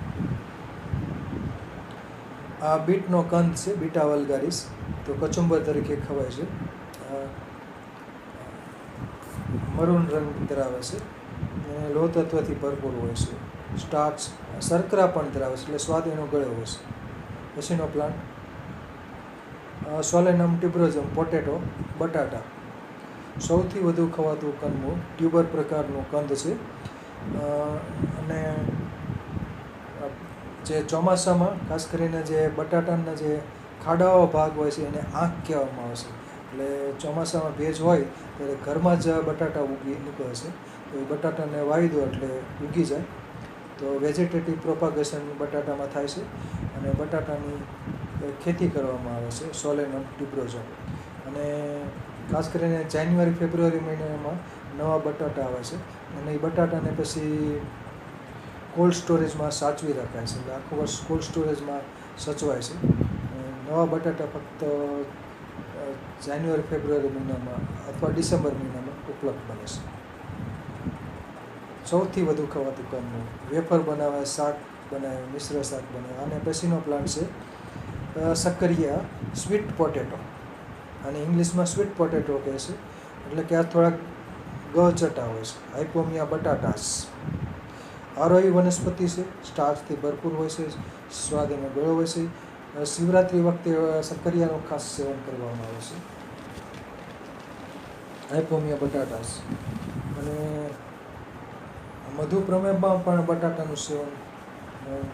Speaker 1: આ બીટનો કંદ છે, બીટા વલ્ગારિસ, તો કચુંબર તરીકે ખવાય છે. મરૂન રંગ ધરાવે છે, અને લોહ તત્વથી ભરપૂર હોય છે. સ્ટાર્ચ, શર્કરા પણ ધરાવે છે, એટલે સ્વાદ એનો ગળ્યો હોય છે. પછીનો પ્લાન્ટ સોલેનમ ટ્યુબરોઝમ, પોટેટો, બટાટા, સૌથી વધુ ખવાતું કંદમૂળ, ટ્યુબર પ્રકારનું કંદ છે. અને જે ચોમાસામાં ખાસ કરીને જે બટાટાના જે ખાડાઓ ભાગ હોય છે એને આંખ કહેવામાં આવે છે. એટલે ચોમાસામાં ભેજ હોય ત્યારે ઘરમાં જ બટાટા નીકળે છે, તો એ બટાટાને વાવી દો એટલે ઉગી જાય. તો વેજીટેટિવ પ્રોપાગેશન બટાટામાં થાય છે, અને બટાટાની ખેતી કરવામાં આવે છે, સોલેનમ ટ્યુબરોઝમ. અને ખાસ કરીને જાન્યુઆરી ફેબ્રુઆરી મહિનામાં નવા બટાટા આવે છે, અને એ બટાટાને પછી કોલ્ડ સ્ટોરેજમાં સાચવી રખાય છે. એટલે આખું વર્ષ કોલ્ડ સ્ટોરેજમાં સચવાય છે. નવા બટાટા ફક્ત જાન્યુઆરી ફેબ્રુઆરી મહિનામાં અથવા ડિસેમ્બર મહિનામાં ઉપલબ્ધ બને છે. સૌથી વધુ ખવાતું કંદમૂળ, વેફર બનાવે, શાક બનાવે, મિશ્ર શાક બનાવે. અને પછીનો પ્લાન્ટ છે સક્કરિયા, સ્વીટ પોટેટો, અને ઇંગ્લિશમાં સ્વીટ પોટેટો કહે છે, એટલે કે આ થોડાક ગચટા હોય છે. હાઇપોમિયા બટાટાસ, આરોહી વનસ્પતિ છે, સ્ટાર્ચથી ભરપૂર હોય છે, સ્વાદ એનો ગળ્યો હોય છે. શિવરાત્રિ વખતે સક્કરિયાનું ખાસ સેવન કરવામાં આવે છે, હાઇપોમિયા બટાટાસ. અને મધુપ્રમેહમાં પણ બટાટાનું સેવન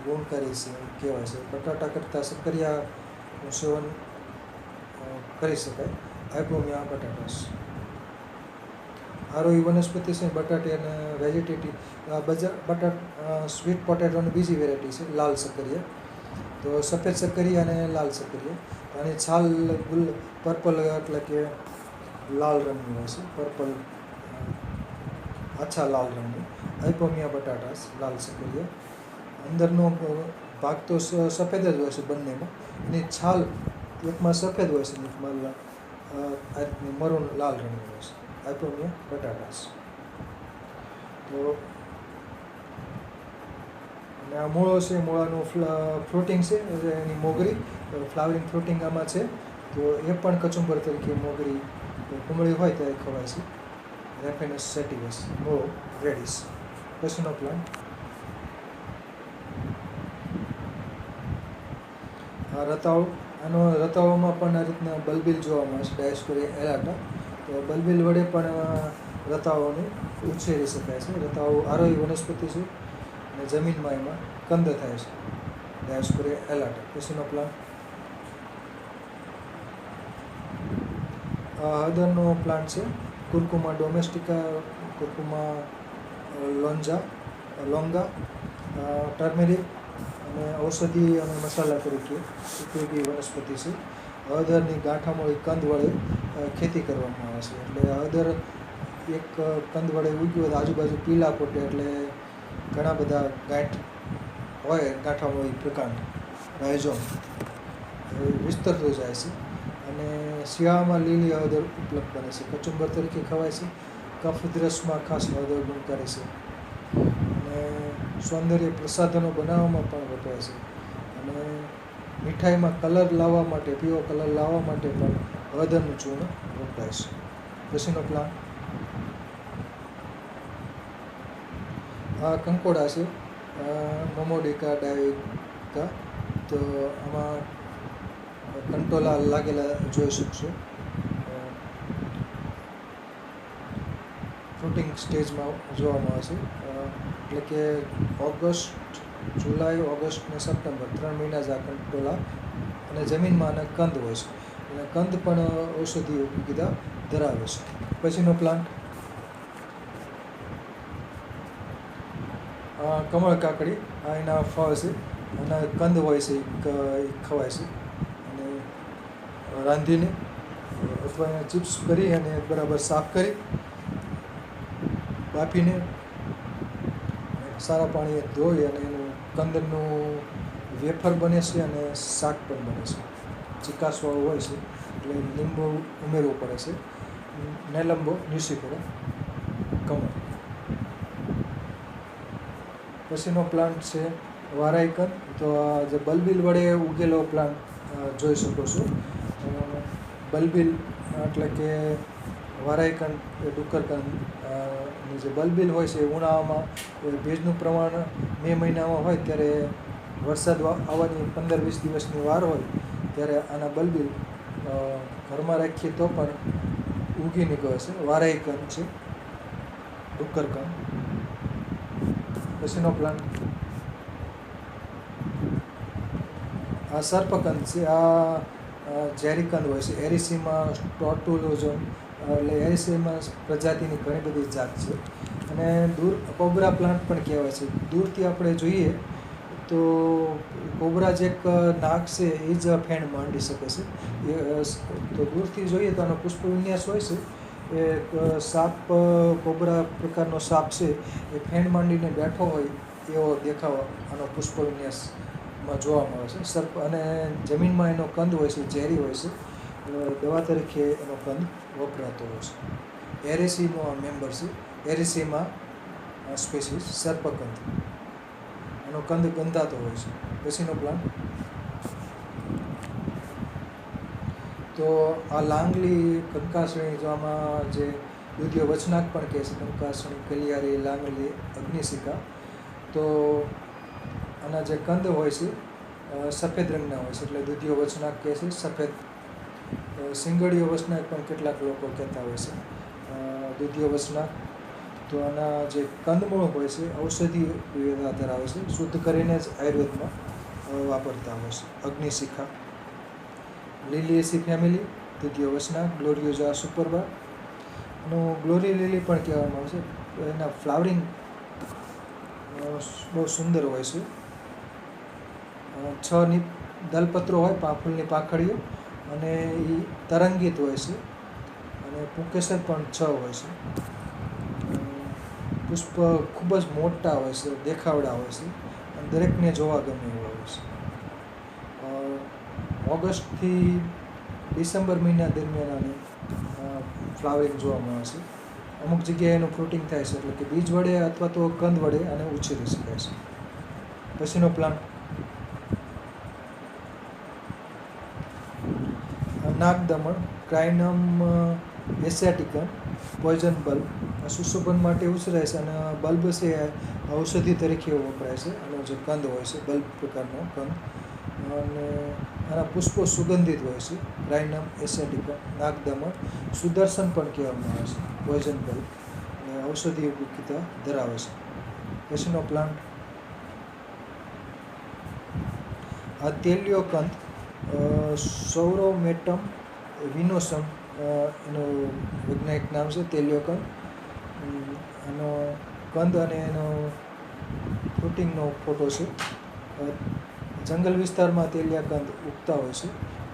Speaker 1: ગુણકારી છે કહેવાય છે. બટાટા કરતાં સક્કરિયાનું સેવન કરી શકાય, હાઇપોમિયા બટાટાસ. આરોહી વનસ્પતિ છે, બટાટી અને વેજીટેટિવ સ્વીટ પોટેટોની બીજી વેરાયટી છે, લાલ સક્કરિયા. તો સફેદ સક્કરિયા અને લાલ સક્કરિયા, આની છાલ પર્પલ એટલે કે લાલ રંગની હોય છે, પર્પલ આછા લાલ રંગની. હાઇપોમિયા બટાટાસ, લાલ સક્કરિયા. અંદરનો ભાગ તો સફેદ જ હોય છે બંનેમાં, એની છાલ એકમાં સફેદ હોય છે, એકમાં આ રીતની મરૂન લાલ રંગની હોય છે, હાઇપોમિયા બટાટાસ. તો અને આ મૂળો છે, મૂળાનું ફ્રૂટિંગ છે, એની મોગરી, ફ્લાવરિંગ ફ્રૂટિંગ આમાં છે, તો એ પણ કચુંબર તરીકે મોગરી કુમળી હોય ત્યારે ખવાય છે. રેફેનસ સેટિવસ, મૂળો, રેડિશ. પછીનો પ્લાન્ટ રતાળુ. રતાળુમાં પણ આ રીતના બલ્બિલ જોવા મળે છે, ડાયોસ્કોરિયા એલાટા. તો બલ્બિલ વડે પણ રતાળુને ઉછેરી શકાય છે. રતાળુ આરોહી વનસ્પતિ છે, અને જમીનમાં એમાં કંદ થાય છે, ડાયોસ્કોરિયા એલાટા. પછીનો પ્લાન્ટ હળદરનો પ્લાન્ટ છે, કુર્કુમા ડોમેસ્ટિકા, કુર્કુમા લોંગા, ટર્મેરિક અને ઔષધિ અને મસાલા તરીકે ઉપયોગી વનસ્પતિ છે. હળદરની ગાંઠામોળી કંદ વડે ખેતી કરવામાં આવે છે. એટલે હળદર એક કંદ વડે ઉગ્યું હોય તો આજુબાજુ પીલા પોટે, એટલે ઘણા બધા ગાંઠ હોય ગાંઠામોળી પ્રકાંડ રાઇઝોમ વિસ્તરતો જાય છે. અને શિયાળામાં લીલી હળદર ઉપલબ્ધ બને છે. કચુંબર તરીકે ખવાય છે. કફ ઉધરસમાં ખાસ હળદર ગુણકારી છે. અને સૌંદર્ય પ્રસાધનો બનાવવામાં પણ વપરાય છે. અને મીઠાઈમાં કલર લાવવા માટે, પીળો કલર લાવવા માટે પણ હળદરનું ચૂર્ણ વપરાય છે. પછીનો પ્લાન્ટ આ કંકોડા છે, મોમોડિકા ડાયોઇકા. તો આમાં કંટોલા લાગેલા જોઈ શકશો. ફ્રૂટિંગ સ્ટેજમાં જોવામાં આવે છે. એટલે કે જુલાઈ, ઓગસ્ટ ને સપ્ટેમ્બર 3 મહિના જ આ કંટોલા અને જમીનમાં આના કંદ હોય છે. અને કંદ પણ ઔષધીય ઉપયોગિતા ધરાવે છે. પછીનો પ્લાન્ટ કમળ કાકડી. આ એના ફળ છે. આના કંદ હોય છે, એ ખવાય છે. અને રાંધીને અથવા એને ચિપ્સ કરી અને બરાબર સાફ કરી બાફીને સારા પાણીએ ધોઈ અને એનું કંદનું વેફર બને છે અને શાક પણ બને છે. ચીકાશવાળું હોય છે એટલે લીંબુ ઉમેરવું પડે છે. નેલંબો ન્યુસિફેરા કમળ. પછીનો પ્લાન્ટ છે વારાઈકંદ. તો આ જે બલબિલ વડે ઉગેલો પ્લાન્ટ જોઈ શકો છો. બલબિલ એટલે કે વારાઈકંદ એ ડુક્કરકંદ ની જે બલબિલ હોય છે, ઉનાળામાં ભેજનું પ્રમાણ મે મહિનામાં હોય ત્યારે વરસાદ આવવાની 15-20 દિવસની વાર હોય ત્યારે આના બલબિલ ઘરમાં રાખીએ તો પણ ઉગી નીકળે છે. વારાઈકંદ છે, ડુક્કરકંદ. પછીનો પ્લાન્ટ આ સર્પકંદ છે. આ ઝેરી કંદ હોય છે. એરિસીમા ટોર્ટુલોઝમ એટલે એરિસીમા પ્રજાતિની ઘણી બધી જાત છે. અને કોબરા પ્લાન્ટ પણ કહેવાય છે. દૂરથી આપણે જોઈએ તો કોબરા જે એક નાગ છે એ જ ફેણ માંડી શકે છે. તો દૂરથી જોઈએ તો આનો પુષ્પ વિન્યાસ હોય છે. એક સાપ, કોબરા પ્રકારનો સાપ છે એ ફેણ માંડીને બેઠો હોય એવો દેખાવ આનો પુષ્પ વિન્યાસમાં જોવા મળે છે. સર્પ અને જમીનમાં એનો કંદ હોય છે, ઝેરી હોય છે. દવા તરીકે એનો કંદ વપરાતો હોય છે. એરેસીનો આ મેમ્બર છે. એરેસીમાં સ્પેસીસ સર્પકંદ. એનો કંદ ગંધાતો હોય છે. પછીનો પ્લાન્ટ તો આ લાંગલી, કંકાસણી. જો આમાં જે દુધિયો વચનાક પણ કહે છે, કંકાસણી, કલિયારી, લાંગલી, અગ્નિશિખા. તો આના જે કંદ હોય છે સફેદ રંગના હોય છે, એટલે દુધિયો વચનાક કહે છે. સફેદ સિંગડીયો વચનાક પણ કેટલાક લોકો કહેતા હોય છે. દુધિયો વચનાક. તો આના જે કંદમૂળ હોય છે ઔષધીય ઉપયોગિતા ધરાવે છે. શુદ્ધ કરીને જ આયુર્વેદમાં વાપરતા હોય છે. અગ્નિશિખા, લીલિએસી ફેમિલી, દુધિયો વચનાક, ગ્લોરિયોઝા સુપરબા. એનું ગ્લોરી લીલી પણ કહેવામાં આવે છે. એના ફ્લાવરિંગ બહુ સુંદર હોય છે. 6 દલપત્રો હોય, ફૂલની પાંખડીઓ, અને એ તરંગિત હોય છે. અને પુંકેસર પણ 6 હોય છે. પુષ્પ ખૂબ જ મોટા હોય છે, દેખાવડા હોય છે, અને દરેકને જોવા ગમે એવા હોય છે. ઓગસ્ટથી ડિસેમ્બર મહિના દરમિયાન આને ફ્લાવરિંગ જોવા મળે છે. અમુક જગ્યાએ એનું ફ્રૂટિંગ થાય છે, એટલે કે બીજ વડે અથવા તો કંદ વડે આને ઉછેરી શકાય છે. પછીનો પ્લાન્ટ નાગદમણ, ક્રાઇનમ એશિયાટિકમ, પોઈઝન બલ્બ. સુશોભન માટે ઉછરાય છે અને બલ્બ છે ઔષધિ તરીકે વપરાય છે. આનો જે કંદ હોય છે બલ્બ પ્રકારનો કંદ, અને આના પુષ્પો સુગંધિત હોય છે. ક્રાઇનમ એશિયાટિકમ, નાગદમણ. સુદર્શન પણ કહેવામાં આવે છે, પોઈઝન બલ્બ, અને ઔષધિય ઉપયોગિતા ધરાવે છે. પછીનો પ્લાન્ટ આ તેલિયો કંદ, સૌરોમેટમ વિનોસમ એનું વૈજ્ઞાનિક નામ છે તેલિયો કંદ. એનો કંદ અને એનો ફ્રૂટિંગનો ફોટો છે. જંગલ વિસ્તારમાં તેલિયા કંદ ઉગતા હોય છે.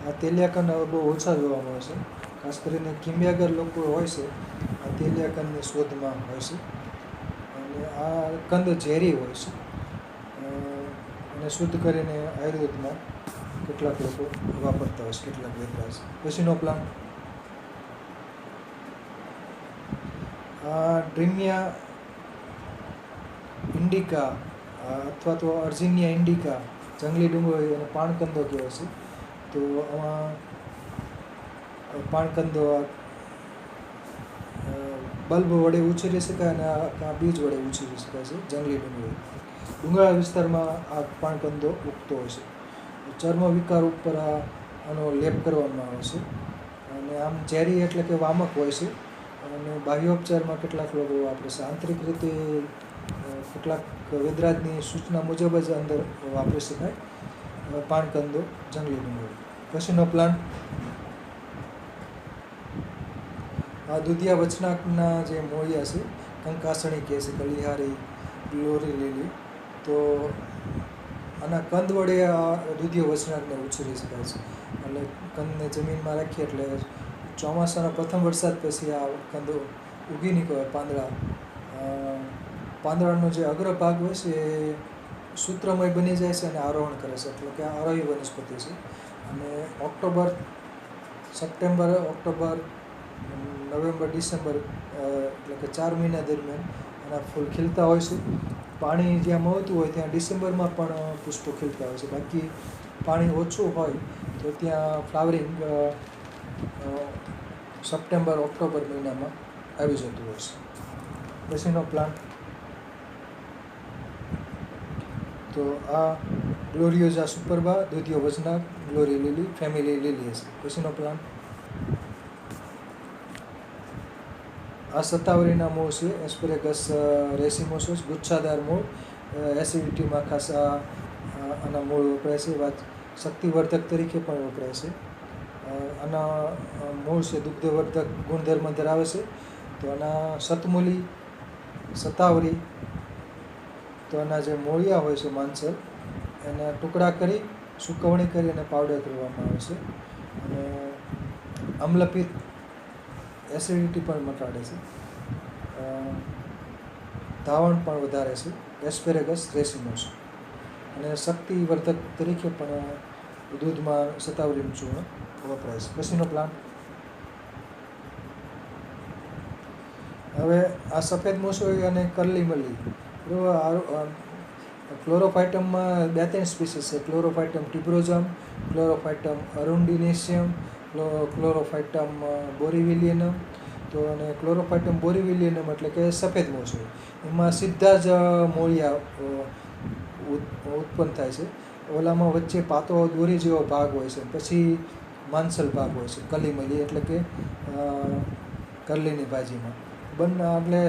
Speaker 1: આ તેલિયા કંદ હવે બહુ ઓછા જોવા મળે છે. ખાસ કરીને કિમ્યાગર લોકો હોય છે આ તેલિયા કંદની શોધમાં હોય છે. અને આ કંદ ઝેરી હોય છે. અને શુદ્ધ કરીને આયુર્વેદમાં કેટલાક લોકો વાપરતા હોય છે, કેટલાક વૈદ્યરાજ. પછીનો પ્લાન્ટ ડ્રીમિયા ઇન્ડિકા અથવા તો અર્જિનિયા ઇન્ડિકા, જંગલી ડુંગળી અને પાણકંદો કહેવાય છે. તો આમાં પાણકંદો બલ્બ વડે ઉછેરી શકાય અને આ બીજ વડે ઉછેરી શકાય છે. જંગલી ડુંગળા વિસ્તારમાં આ પાણકંદો ઉગતો હોય છે. ચર્મ વિકાર ઉપર આનો લેપ કરવામાં આવે છે. અને આમ ઝેરી એટલે કે વામક હોય છે. અને બાહ્યોપચારમાં કેટલાક લોકો વાપરે છે. આંતરિક રીતે કેટલાક વૈદ્યરાજની સૂચના મુજબ જ અંદર વાપરી શકાય પાણકંદો, જંગલી ડુંગળી. પછીનો પ્લાન્ટ આ દુધિયા વચનાકના જે મૂળિયા છે, કંકાસણી કહે છે, કલિહારી, ગ્લોરી લીલી. તો આના કંદ વડે આ દુધિયા વચનાકને ઉછેરી શકાય છે. એટલે કંદને જમીનમાં રાખીએ એટલે ચોમાસાના પ્રથમ વરસાદ પછી આ કંદ ઉગી નીકળે. પાંદડાનો જે અગ્ર ભાગ હોય છે એ સૂત્રમય બની જાય છે અને આરોહણ કરે છે, એટલે કે આરોહી વનસ્પતિ છે. અને સપ્ટેમ્બર, ઓક્ટોબર, નવેમ્બર, ડિસેમ્બર એટલે કે 4 મહિના દરમિયાન એના ફૂલ ખીલતા હોય છે. પાણી જ્યાં મળતું હોય ત્યાં ડિસેમ્બરમાં પણ પુષ્પો ખીલતા હોય છે. બાકી પાણી ઓછું હોય તો ત્યાં ફ્લાવરિંગ સપ્ટેમ્બર, ઓક્ટોબર મહિનામાં આવી જતું હોય છે. પછીનો પ્લાન્ટ તો આ ગ્લોરિયોઝા સુપરબા, દુધિયો વચનાક, ગ્લોરી લીલી, ફેમિલી લીલી હશે. પછીનો પ્લાન્ટ આ સત્તાવરીના મૂળ છે, એસ્પરેગસ રેસિમોસસ, ગુચ્છાદાર મૂળ. એસિડિટીમાં ખાસ આના મૂળ વપરાય છે. શક્તિવર્ધક તરીકે પણ વપરાય છે. આના મૂળ છે દુગ્ધવર્ધક ગુણધર્મ ધરાવે છે. તો આના શતમૂલી, સત્તાવરી, તો આના જે મૂળિયા હોય છે માંસલ, એના ટુકડા કરી સુકવણી કરી અને પાવડર કરવામાં આવે છે. અને અમ્લપિત્ત, એસિડિટી પણ મટાડે છે. ધાવણ પણ વધારે છે, એસ્પેરેગસ રેસિમોસ. અને શક્તિવર્ધક તરીકે પણ દૂધમાં શતાવરીનું ચૂર્ણ વપરાય છે. પછીનો પ્લાન્ટ હવે આ સફેદ મૂસળી અને કરલી મલી. ક્લોરોફાઇટમમાં 2-3 સ્પીસીસ છે. ક્લોરોફાઇટમ ટિબ્રોઝમ, ક્લોરોફાઇટમ અરુન્ડિનેશિયમ, ક્લોરોફાઇટમ બોરીવિલિયનમ. તો અને ક્લોરોફાઇટમ બોરીવિલિયનમ એટલે કે સફેદ મૂસળી. એમાં સીધા જ મૂળિયા ઉત્પન્ન થાય છે. ઓલામાં વચ્ચે પાતો દોરી જેવો ભાગ હોય છે, પછી માંસલ ભાગ હોય છે, કલીમલી એટલે કે કરલીની ભાજીમાં એટલે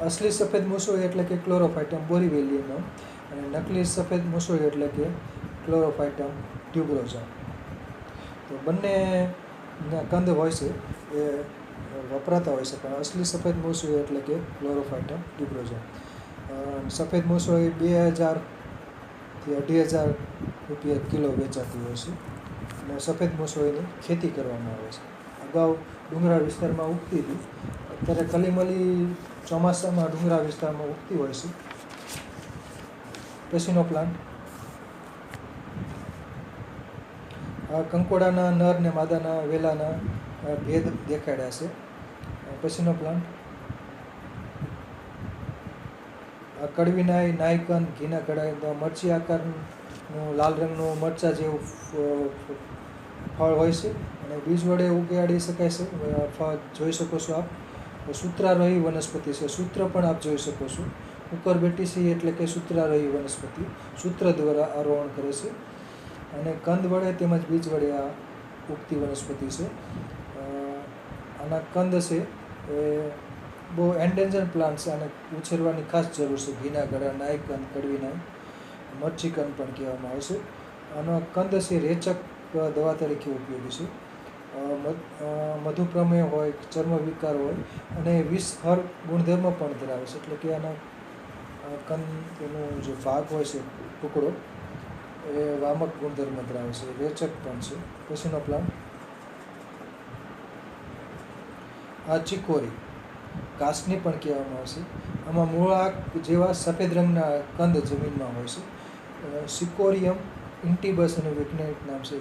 Speaker 1: અસલી સફેદ મૂસળી એટલે કે ક્લોરોફાઇટમ બોરીવિલિયનમ અને નકલી સફેદ મૂસળી એટલે કે ક્લોરોફાઇટમ ટ્યુબરોઝમ. તો બંને કંદ હોય છે એ વપરાતા હોય છે, પણ અસલી સફેદ મૂસળી એટલે કે ક્લોરોફાઇટમ ટ્યુબરોઝમ. સફેદ મૂસળી 2000 થી 2500 રૂપિયા કિલો વેચાતી હોય છે. અને સફેદ મૂસળીની ખેતી કરવામાં આવે છે. અગાઉ ડુંગરાળ વિસ્તારમાં ઉગતી હતી, અત્યારે કલીમલી ચોમાસામાં ડુંગરાળ વિસ્તારમાં ઉગતી હોય છે. પછીનો પ્લાન્ટ આ કંકોડાના નર ને માદાના વેલાના ભેદ દેખાડ્યા છે. પછીનો પ્લાન્ટ આ કડવીનાય, નાયકંદ, ઘીના કડાઈ, મરચી આકારનું લાલ રંગનું મરચાં જેવું ફળ હોય છે અને બીજ વડે ઉગાડી શકાય છે. ફળ જોઈ શકો છો આપ. સૂત્રારોહી વનસ્પતિ છે. સૂત્ર પણ આપ જોઈ શકો છો. કુકરબેટીસી એટલે કે સૂત્રારોહી વનસ્પતિ, સૂત્ર દ્વારા આરોહણ કરે છે. અને કંદ વડે તેમજ બીજ વડે આ ઉગતી વનસ્પતિ છે. આના કંદ છે એ બહુ એન્ડેન્જર પ્લાન્ટ છે. આને ઉછેરવાની ખાસ જરૂર છે. ઘીના ગળા, નાયકંદ, કડવીનાય, મરચીકંદ પણ કહેવામાં આવે છે. આનો કંદ છે રેચક દવા તરીકે ઉપયોગી છે. મધુપ્રમેહ હોય, ચર્મ વિકાર હોય અને વિષહર ગુણધર્મ પણ ધરાવે છે. એટલે કે આના એનો જે ભાગ હોય છે ટુકડો એ વામક ગુણધર્મ ધરાવે છે, રેચક પણ છે. પછીનો પ્લાન્ટ આ ચિકોરી, કાસની પણ કહેવામાં આવે છે. આમાં મૂળાક જેવા સફેદ રંગના કંદ જમીનમાં હોય છે. સિકોરિયમ ઇન્ટિબસ એનું વૈજ્ઞાનિક નામ છે.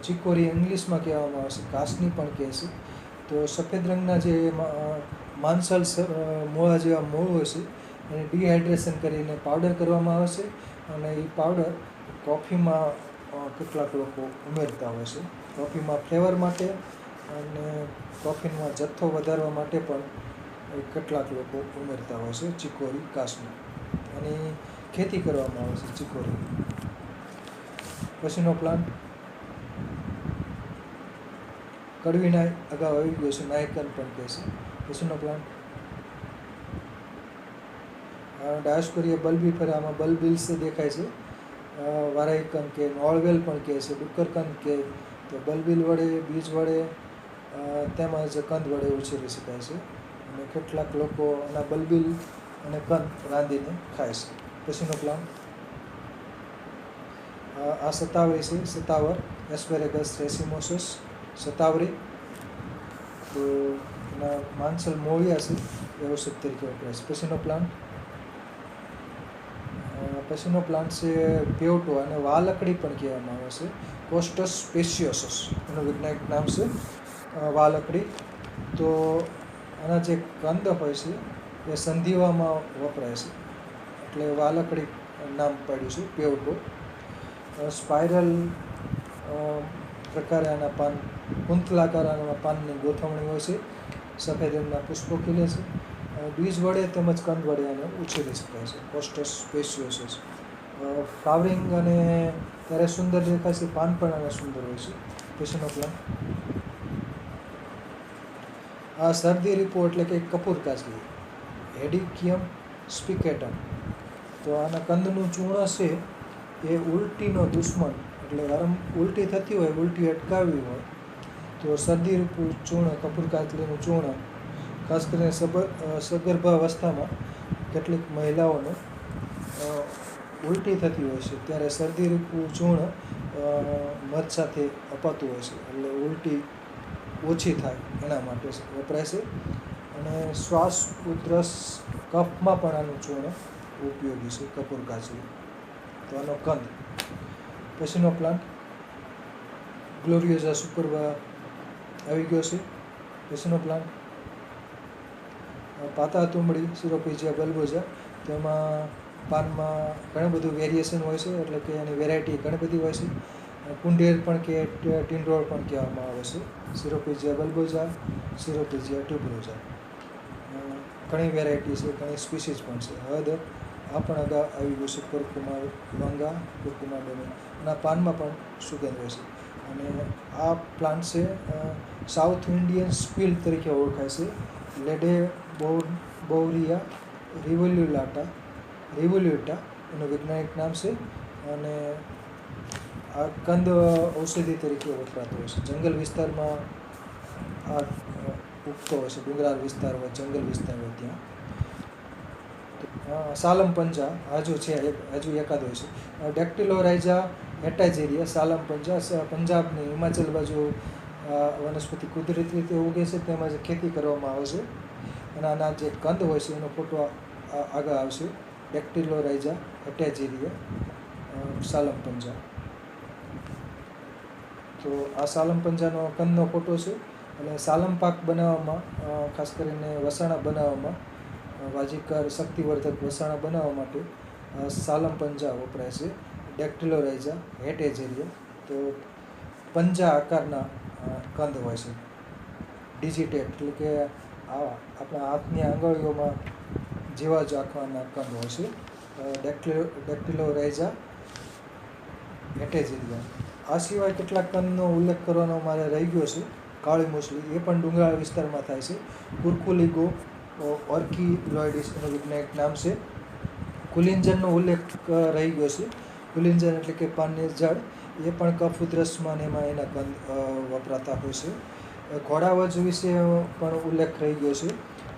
Speaker 1: ચિકોરી ઇંગ્લિશમાં કહેવામાં આવે છે, કાસની પણ કહે છે. તો સફેદ રંગના જે માંસલ મોળા જેવા મૂળ હોય છે એને ડિહાઇડ્રેશન કરીને પાવડર કરવામાં આવે છે અને એ પાવડર કોફીમાં કેટલાક લોકો ઉમેરતા હોય છે. કોફીમાં ફ્લેવર માટે અને કોફીનો જથ્થો વધારવા માટે પણ કેટલાક લોકો ઉમેરતા હોય છે ચિકોરી કાસની. અને ખેતી કરવામાં આવે છે ચિકોરી. પછીનો પ્લાન્ટ કડવી નાય, અગાઉ આવી ગયો છે, નાયકન પણ કહે છે. પછીનો પ્લાન્ટ ડાયોસ્કોરિયા બલ્બીફેરા, આમાં બલ્બિલ્સ દેખાય છે. વારાઇકન કે નોળવેલ પણ કહે છે, ડુક્કરકંદ કે. તો બલ્બિલ વડે, બીજ વડે તેમજ કંદ વડે ઉછેરી શકાય છે. અને કેટલાક લોકો આના બલ્બિલ અને કંદ રાંધીને ખાય છે. પછીનો પ્લાન્ટ આ સતાવરી છે, સતાવર, એસ્પેરેગસ રેસિમોસસ, સતાવરી. તો એના માંસલ મોળિયા છે, એ ઔષધ તરીકે વપરાય છે. પછીનો પ્લાન્ટ છે પેવટો, અને વાલકડી પણ કહેવામાં આવે છે. કોસ્ટસ સ્પેશિયોસસ એનું વૈજ્ઞાનિક નામ છે, વાલકડી. તો આના જે કંદ હોય છે એ સંધિવામાં વપરાય છે, એટલે વાલકડી નામ પાડ્યું છે, પેવટો. સ્પાઇરલ પ્રકારે આના પાન, કુંતલાકાર આના પાનની ગોઠવણી હોય છે. સફેદ રંગના પુષ્પો ખીલે છે. બીજ વડે તેમજ કંદ વડે આને ઉછેરી શકાય છે, કોસ્ટસ સ્પેશિયોસસ. ફ્લાવરિંગ અને ત્યારે સુંદર દેખાય છે, પાન પણ આના સુંદર હોય છે. પછીનો પ્લાન્ટ આ શરદી રીપો એટલે કે કપૂરકાચલી, હેડિકિયમ સ્પિકેટમ. તો આના કંદનું ચૂર્ણ છે એ ઉલટીનો દુશ્મન, એટલે ઉલટી થતી હોય, ઉલટી અટકાવવી હોય તો શરદી રૂપું ચૂર્ણ, કપૂરકાચલીનું ચૂર્ણ, ખાસ કરીને સગર્ભાવસ્થામાં કેટલીક મહિલાઓને ઉલટી થતી હોય છે ત્યારે શરદી રૂપું ચૂર્ણ મધ સાથે અપાતું હોય છે, એટલે ઉલટી ઓછી થાય એના માટે વપરાય છે. અને શ્વાસ, ઉધરસ, કફમાં પણ આનું ચૂર્ણ ઉપયોગી છે, કપૂરકાચલી. તો આનો કંદ. પછીનો પ્લાન્ટ ગ્લોરિયોઝા સુપરબા આવી ગયો છે. પછીનો પ્લાન્ટ પાતા તુંબડી, સિરોપીજિયા બલ્બોઝા. તેમાં પાનમાં ઘણું બધું વેરિએશન હોય છે, એટલે કે એની વેરાયટી ઘણી બધી હોય છે. કુંડેર પણ કે ટિંડોળ પણ કહેવામાં આવે છે. સિરોપીજિયા બલ્બોઝા, સિરોપીજિયા ટ્યુબરોઝા. ઘણી વેરાયટી છે, ઘણી સ્પીસીઝ પણ છે. હળદર આ પણ અગાઉ આવી ગયું છે, કુરકુમા લંગા, કુરકુમા ડોમે. એના પાનમાં પણ સુગંધ હોય છે. અને આ પ્લાન્ટ છે સાઉથ ઇન્ડિયન સ્ક્વિલ તરીકે ઓળખાય છે. લેડે બૌરિયા રિવોલ્યુટા એનું વૈજ્ઞાનિક નામ છે. અને આ કંદ ઔષધિ તરીકે વપરાતો હોય છે. જંગલ વિસ્તારમાં આ ઉગતો હોય છે, ડુંગરાળ વિસ્તાર હોય, જંગલ વિસ્તાર હોય ત્યાં. સાલમ પંજા હજુ છે, હજુ એકાદ હોય છે. ડેક્ટિલોરાઇઝા હેટાજેરિયા, સાલમ પંજા, પંજાબની હિમાચલ બાજુ વનસ્પતિ કુદરતી રીતે ઉગે છે, તેમજ ખેતી કરવામાં આવે છે. અને આના જે કંદ હોય છે એનો ફોટો આગળ આવશે. ડેક્ટિલોરાઇઝા હેટાજેરિયા, સાલમ પંજા. તો આ સાલમ પંજાનો કંદનો ફોટો છે. અને સાલમ પાક બનાવવામાં, ખાસ કરીને વસાણા બનાવવામાં, વાજીકાર શક્તિવર્ધક વસાણા બનાવવા માટે સાલમ પંજા વપરાય છે. ડેક્ટિલોરાઇઝા હેટેજેરિયા. તો પંજા આકારના કંદ હોય છે, ડિજિટેટ, એટલે કે આપણા હાથની આંગળીઓમાં જેવા જ આકારના કંદ હોય છે. ડેક્ટિલોરાઇઝા હેટેજેરિયા. આ સિવાય કેટલાક કંદનો ઉલ્લેખ કરવાનો મારે રહી ગયો છે. કાળી મૂસલી, એ પણ ડુંગરાળ વિસ્તારમાં થાય છે. કુર્કુલિગો ઓર્કિલોઇડિસ એનું વૈજ્ઞાનિક નામ છે. કુલિંજનનો ઉલ્લેખ રહી ગયો છે. કુલિંજન એટલે કે પાનની ઝાડ, એ પણ કફ ઉધરસમાં ને એમાં એના કંદ વપરાતા હોય છે. ઘોડાવજ વિશે પણ ઉલ્લેખ રહી ગયો છે.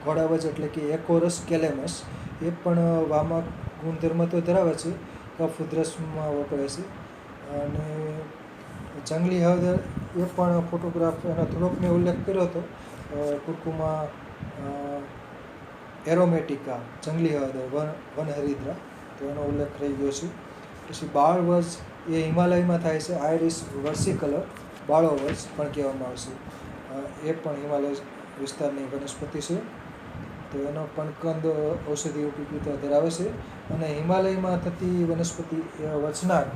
Speaker 1: ઘોડાવજ એટલે કે એકોરસ કેલેમસ, એ પણ વામક ગુણધર્મ તો ધરાવે છે, કફ ઉધરસમાં વપરાય છે. અને જંગલી હળદર એ પણ ફોટોગ્રાફ એનો થોડોક મેં ઉલ્લેખ કર્યો હતો. કુરકુમા એરોમેટિકા, જંગલી હળદર, વનહરિદ્રા, તો એનો ઉલ્લેખ રહી ગયો છે. પછી બાળવજ એ હિમાલયમાં થાય છે. આઇરિસ વર્સિકલર, બાળોવજ પણ કહેવામાં આવશે. એ પણ હિમાલય વિસ્તારની વનસ્પતિ છે. તો એનો પણ કંદ ઔષધીય ઉપયોગિતા ધરાવે છે. અને હિમાલયમાં થતી વનસ્પતિ વચનાર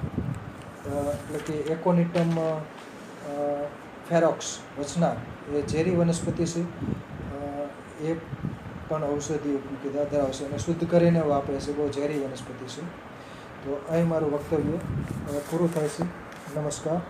Speaker 1: એટલે કે એકોનિટમ ફેરોક્સ વચનાર, એ ઝેરી વનસ્પતિ છે. એ પણ ઔષધીય ઉપયોગિતા ધરાવે છે અને શુદ્ધ કરીને વાપરે છે. બહુ ઝેરી વનસ્પતિ છે. તો અહીં મારું વક્તવ્ય પૂરું થાય છે. નમસ્કાર.